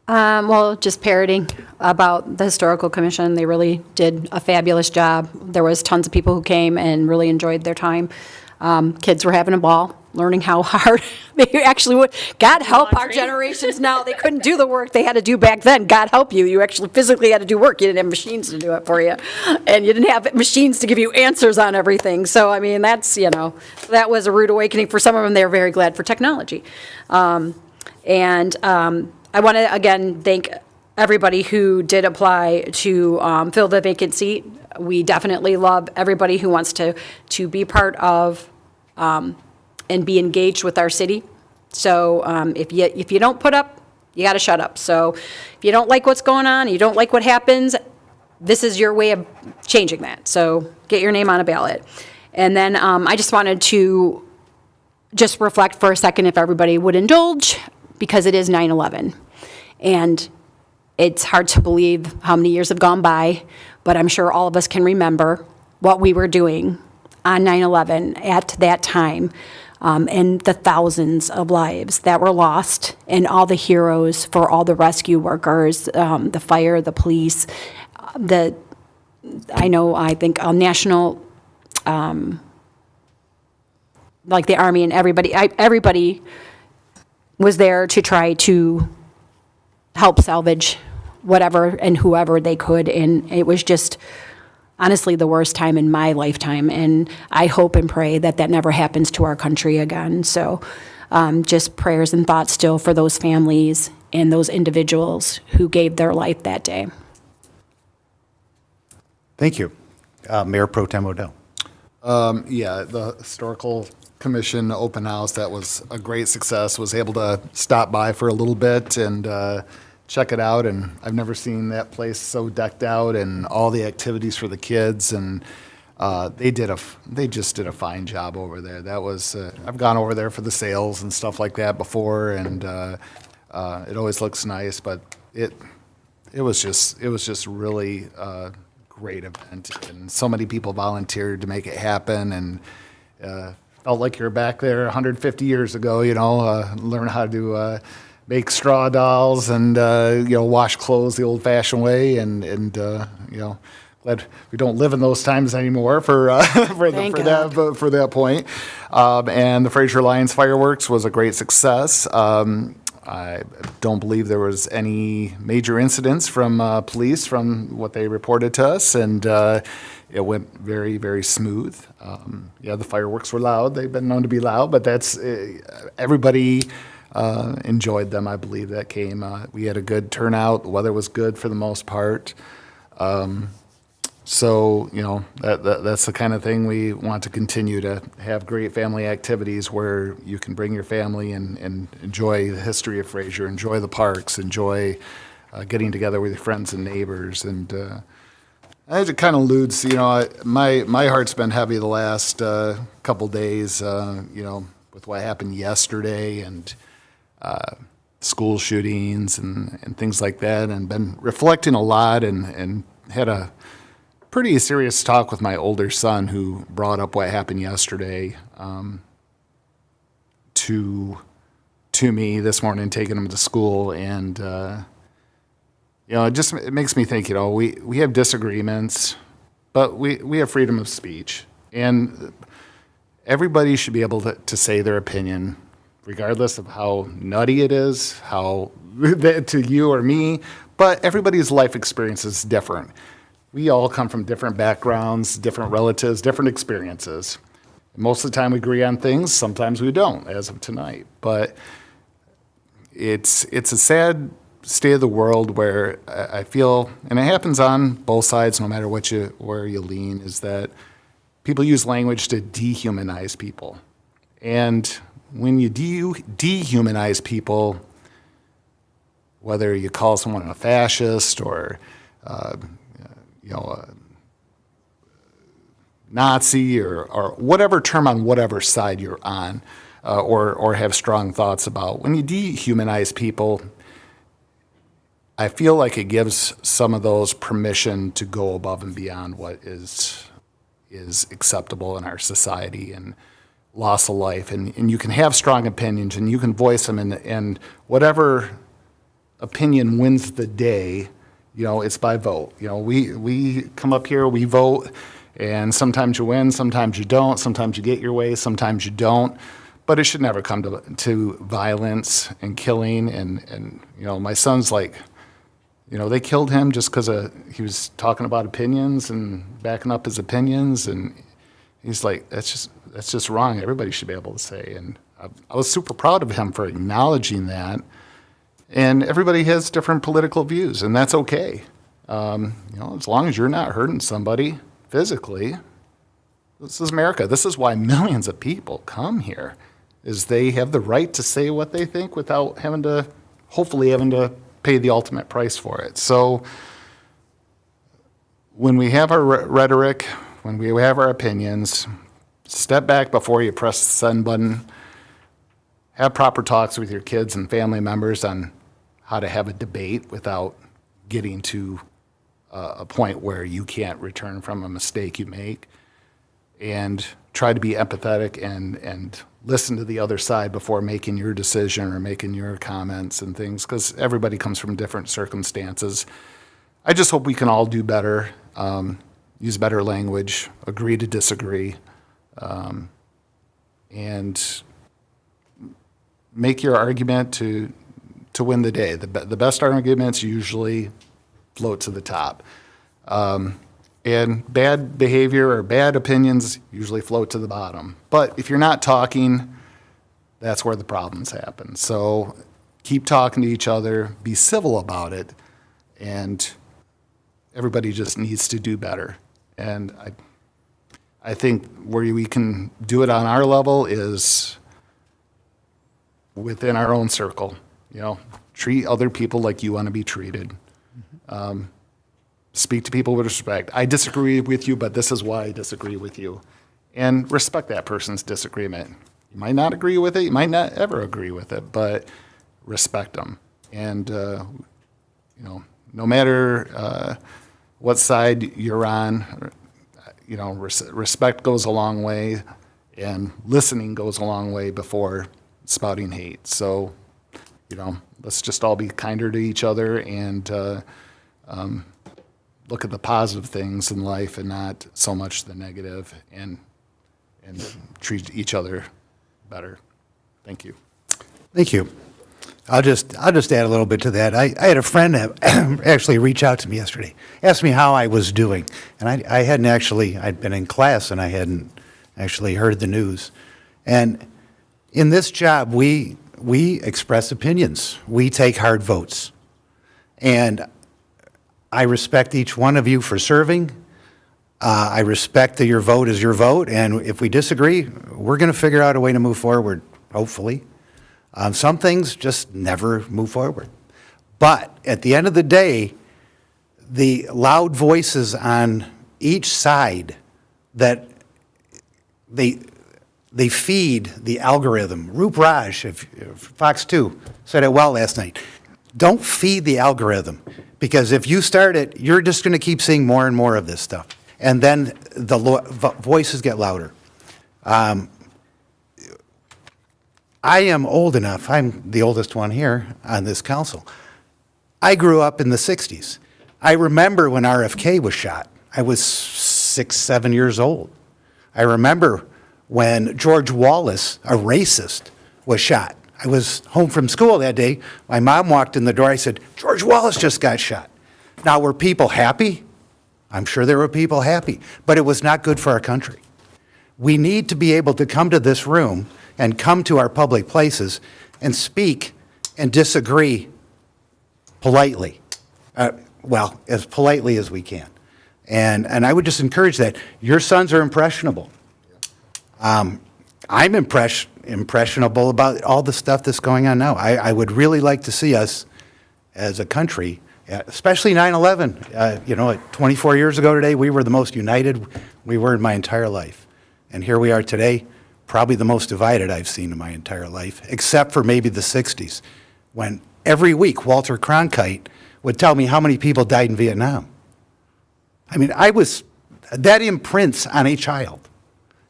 [SPEAKER 7] Well, just parroting about the Historical Commission. They really did a fabulous job. There was tons of people who came and really enjoyed their time. Kids were having a ball, learning how hard they actually would. God help our generations now. They couldn't do the work they had to do back then. God help you. You actually physically had to do work. You didn't have machines to do it for you. And you didn't have machines to give you answers on everything. So, I mean, that's, that was a rude awakening for some of them. They were very glad for technology. I want to, again, thank everybody who did apply to fill the vacant seat. We definitely love everybody who wants to be part of and be engaged with our city. So if you don't put up, you got to shut up. So if you don't like what's going on, you don't like what happens, this is your way of changing that. So get your name on a ballot. And then I just wanted to just reflect for a second, if everybody would indulge, because it is 9/11. And it's hard to believe how many years have gone by, but I'm sure all of us can remember what we were doing on 9/11 at that time, and the thousands of lives that were lost, and all the heroes for all the rescue workers, the fire, the police, I think national, like the Army and everybody was there to try to help salvage whatever and whoever they could. And it was just honestly the worst time in my lifetime. And I hope and pray that that never happens to our country again. So just prayers and thoughts still for those families and those individuals who gave their life that day.
[SPEAKER 1] Thank you. Mayor Pro Tem Odell.
[SPEAKER 4] Yeah, the Historical Commission open house, that was a great success. Was able to stop by for a little bit and check it out, and I've never seen that place so decked out, and all the activities for the kids, and they just did a fine job over there. That was I've gone over there for the sales and stuff like that before, and it always looks nice, but it was just really great event, and so many people volunteered to make it happen, and felt like you're back there 150 years ago, learn how to make straw dolls and, wash clothes the old-fashioned way, and glad we don't live in those times anymore for that point. And the Fraser Lions fireworks was a great success. I don't believe there was any major incidents from police from what they reported to us, and it went very, very smooth. The fireworks were loud. They've been known to be loud, but that's everybody enjoyed them. I believe that came. We had a good turnout. The weather was good for the most part. So, that's the kind of thing we want to continue to have, great family activities where you can bring your family and enjoy the history of Fraser, enjoy the parks, enjoy getting together with your friends and neighbors. And as it kind of alludes, my heart's been heavy the last couple days, with what happened yesterday and school shootings and things like that, and been reflecting a lot and had a pretty serious talk with my older son, who brought up what happened yesterday to me this morning, taking him to school. And it makes me think, we have disagreements, but we have freedom of speech, and everybody should be able to say their opinion, regardless of how nutty it is, how to you or me. But everybody's life experience is different. We all come from different backgrounds, different relatives, different experiences. Most of the time we agree on things, sometimes we don't, as of tonight. But it's a sad state of the world where I feel, and it happens on both sides, no matter where you lean, is that people use language to dehumanize people. And when you dehumanize people, whether you call someone a fascist or Nazi or whatever term on whatever side you're on, or have strong thoughts about. When you dehumanize people, I feel like it gives some of those permission to go above and beyond what is acceptable in our society, and loss of life. And you can have strong opinions and you can voice them, and whatever opinion wins the day, it's by vote. We come up here, we vote, and sometimes you win, sometimes you don't, sometimes you get your way, sometimes you don't. But it should never come to violence and killing. And my son's like, they killed him just because he was talking about opinions and backing up his opinions. And he's like, that's just wrong. Everybody should be able to say. And I was super proud of him for acknowledging that. And everybody has different political views, and that's okay. As long as you're not hurting somebody physically. This is America. This is why millions of people come here, is they have the right to say what they think without hopefully having to pay the ultimate price for it. So when we have our rhetoric, when we have our opinions, step back before you press the send button. Have proper talks with your kids and family members on how to have a debate without getting to a point where you can't return from a mistake you make. And try to be empathetic and listen to the other side before making your decision or making your comments and things, because everybody comes from different circumstances. I just hope we can all do better, use better language, agree to disagree, and make your argument to win the day. The best arguments usually float to the top. And bad behavior or bad opinions usually float to the bottom. But if you're not talking, that's where the problems happen. So keep talking to each other, be civil about it, and everybody just needs to do better. And I think where we can do it on our level is within our own circle. Treat other people like you want to be treated. Speak to people with respect. I disagree with you, but this is why I disagree with you. And respect that person's disagreement. You might not agree with it, you might not ever agree with it, but respect them. And, no matter what side you're on, respect goes a long way, and listening goes a long way before spouting hate. So, let's just all be kinder to each other and look at the positive things in life and not so much the negative, and treat each other better. Thank you.
[SPEAKER 1] Thank you. I'll just add a little bit to that. I had a friend that actually reach out to me yesterday, asked me how I was doing, and I'd been in class and I hadn't actually heard the news. And in this job, we express opinions. We take hard votes. And I respect each one of you for serving. I respect that your vote is your vote, and if we disagree, we're going to figure out a way to move forward, hopefully. Some things just never move forward. But at the end of the day, the loud voices on each side that they feed the algorithm. Roop Raj of Fox 2 said it well last night. Don't feed the algorithm, because if you start it, you're just going to keep seeing more and more of this stuff. And then the voices get louder. I am old enough, I'm the oldest one here on this council. I grew up in the 60s. I remember when RFK was shot. I was 6, 7 years old. I remember when George Wallace, a racist, was shot. I was home from school that day. My mom walked in the door. I said, George Wallace just got shot. Now, were people happy? I'm sure there were people happy, but it was not good for our country. We need to be able to come to this room and come to our public places and speak and disagree politely. Well, as politely as we can. And I would just encourage that. Your sons are impressionable. I'm impressionable about all the stuff that's going on now. I would really like to see us, as a country, especially 9/11. You know, 24 years ago today, we were the most united we were in my entire life. And here we are today, probably the most divided I've seen in my entire life, except for maybe the 60s, when every week Walter Cronkite would tell me how many people died in Vietnam. I mean, that imprints on a child.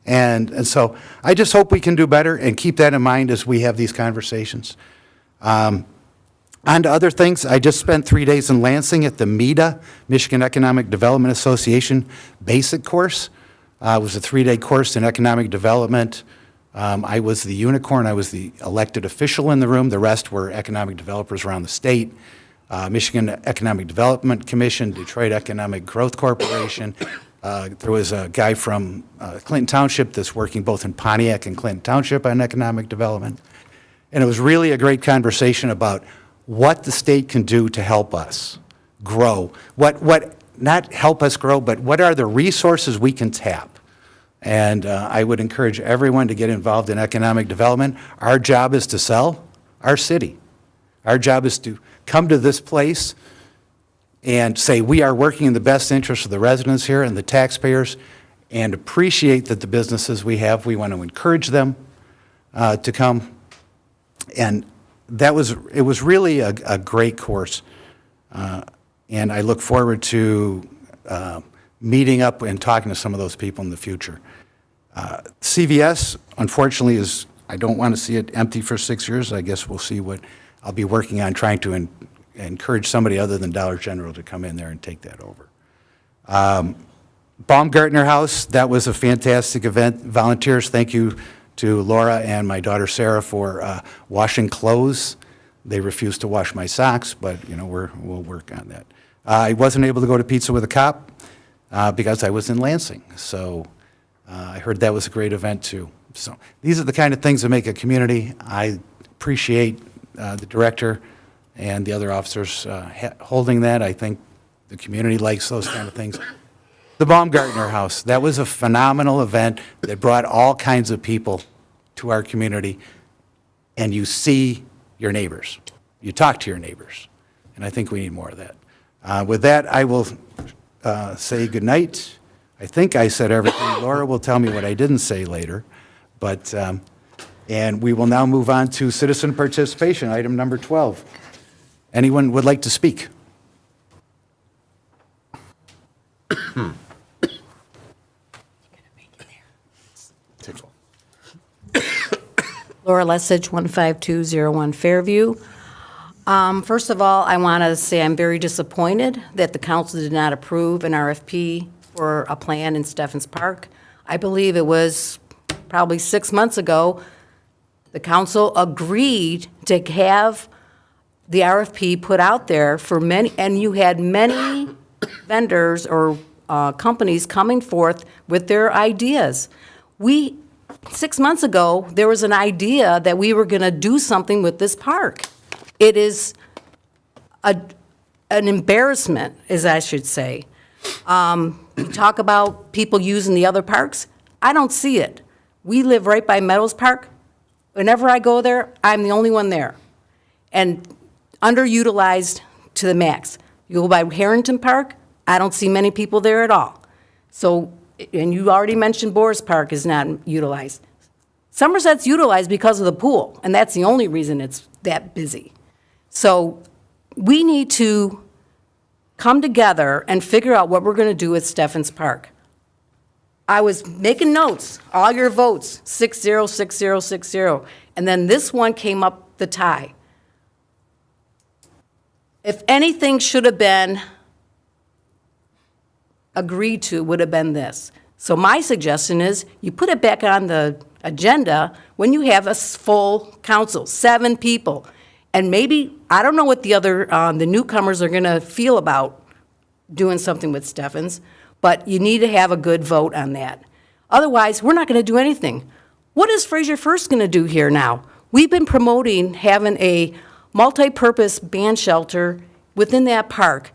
[SPEAKER 1] And so I just hope we can do better and keep that in mind as we have these conversations. On to other things, I just spent 3 days in Lansing at the MIDA, Michigan Economic Development Association basic course. It was a 3-day course in economic development. I was the unicorn, I was the elected official in the room. The rest were economic developers around the state. Michigan Economic Development Commission, Detroit Economic Growth Corporation. There was a guy from Clinton Township that's working both in Pontiac and Clinton Township on economic development. And it was really a great conversation about what the state can do to help us grow. Not help us grow, but what are the resources we can tap? And I would encourage everyone to get involved in economic development. Our job is to sell our city. Our job is to come to this place and say we are working in the best interest of the residents here and the taxpayers, and appreciate that the businesses we have, we want to encourage them to come. And it was really a great course. And I look forward to meeting up and talking to some of those people in the future. CVS, unfortunately, I don't want to see it empty for 6 years. I guess we'll see what I'll be working on, trying to encourage somebody other than Dollar General to come in there and take that over. Baumgartner House, that was a fantastic event. Volunteers, thank you to Laura and my daughter Sarah for washing clothes. They refused to wash my socks, but you know we'll work on that. I wasn't able to go to Pizza with a Cop because I was in Lansing, so I heard that was a great event too. So these are the kind of things that make a community. I appreciate the director and the other officers holding that. I think the community likes those kind of things. The Baumgartner House, that was a phenomenal event that brought all kinds of people to our community, and you see your neighbors. You talk to your neighbors, and I think we need more of that. With that, I will say goodnight. I think I said everything. Laura will tell me what I didn't say later, but, and we will now move on to citizen participation, item number 12. Anyone would like to speak?
[SPEAKER 15] Laura Lessig, 15201 Fairview. First of all, I want to say I'm very disappointed that the council did not approve an RFP for a plan in Steffens Park. I believe it was probably 6 months ago, the council agreed to have the RFP put out there for many, and you had many vendors or companies coming forth with their ideas. 6 months ago, there was an idea that we were going to do something with this park. It is an embarrassment, as I should say. You talk about people using the other parks. I don't see it. We live right by Meadows Park. Whenever I go there, I'm the only one there. And underutilized to the max. You go by Harrington Park, I don't see many people there at all. So, and you already mentioned Boris Park is not utilized. Somerset's utilized because of the pool, and that's the only reason it's that busy. So we need to come together and figure out what we're going to do with Steffens Park. I was making notes, all your votes, 6-0, 6-0, 6-0, and then this one came up the tie. If anything should have been agreed to, would have been this. So my suggestion is you put it back on the agenda when you have a full council, 7 people. And maybe, I don't know what the newcomers are going to feel about doing something with Steffens, but you need to have a good vote on that. Otherwise, we're not going to do anything. What is Fraser First going to do here now? We've been promoting having a multi-purpose band shelter within that park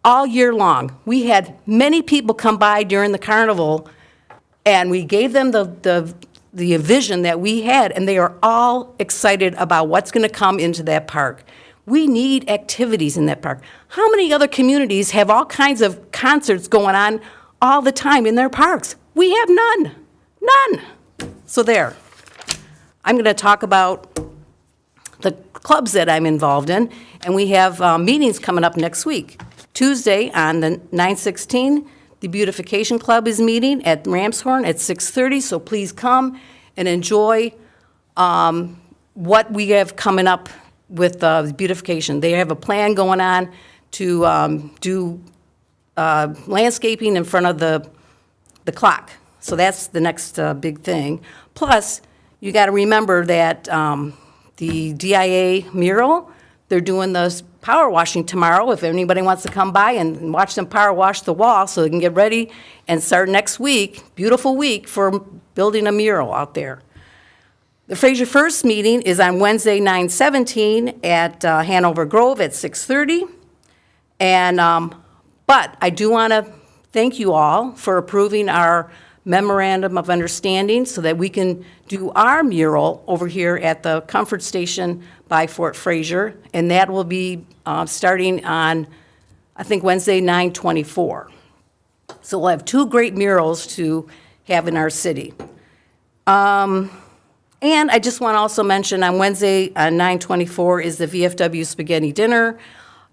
[SPEAKER 15] all year long. We had many people come by during the carnival, and we gave them the vision that we had, and they are all excited about what's going to come into that park. We need activities in that park. How many other communities have all kinds of concerts going on all the time in their parks? We have none. None. So there. I'm going to talk about the clubs that I'm involved in, and we have meetings coming up next week. Tuesday on the 9/16, the Beautification Club is meeting at Ramshorn at 6:30, so please come and enjoy what we have coming up with beautification. They have a plan going on to do landscaping in front of the clock. So that's the next big thing. Plus, you got to remember that the DIA mural, they're doing the power washing tomorrow. If anybody wants to come by and watch them power wash the wall so they can get ready and start next week, beautiful week for building a mural out there. The Fraser First meeting is on Wednesday, 9/17 at Hanover Grove at 6:30. And, but I do want to thank you all for approving our memorandum of understanding so that we can do our mural over here at the Comfort Station by Fort Fraser. And that will be starting on, I think, Wednesday, 9/24. So we'll have two great murals to have in our city. And I just want to also mention on Wednesday, 9/24, is the VFW Spaghetti Dinner.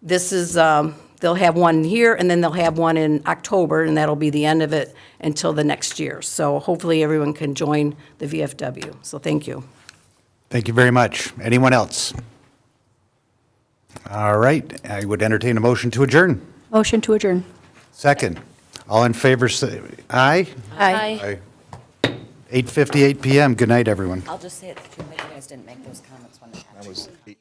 [SPEAKER 15] This is, they'll have one here, and then they'll have one in October, and that'll be the end of it until the next year. So hopefully everyone can join the VFW. So thank you.
[SPEAKER 1] Thank you very much. Anyone else? All right, I would entertain a motion to adjourn.
[SPEAKER 7] Motion to adjourn.
[SPEAKER 1] Second. All in favor, say aye.
[SPEAKER 13] Aye.
[SPEAKER 1] 8:58 PM. Good night, everyone.
[SPEAKER 9] I'll just say it, you guys didn't make those comments when it happened.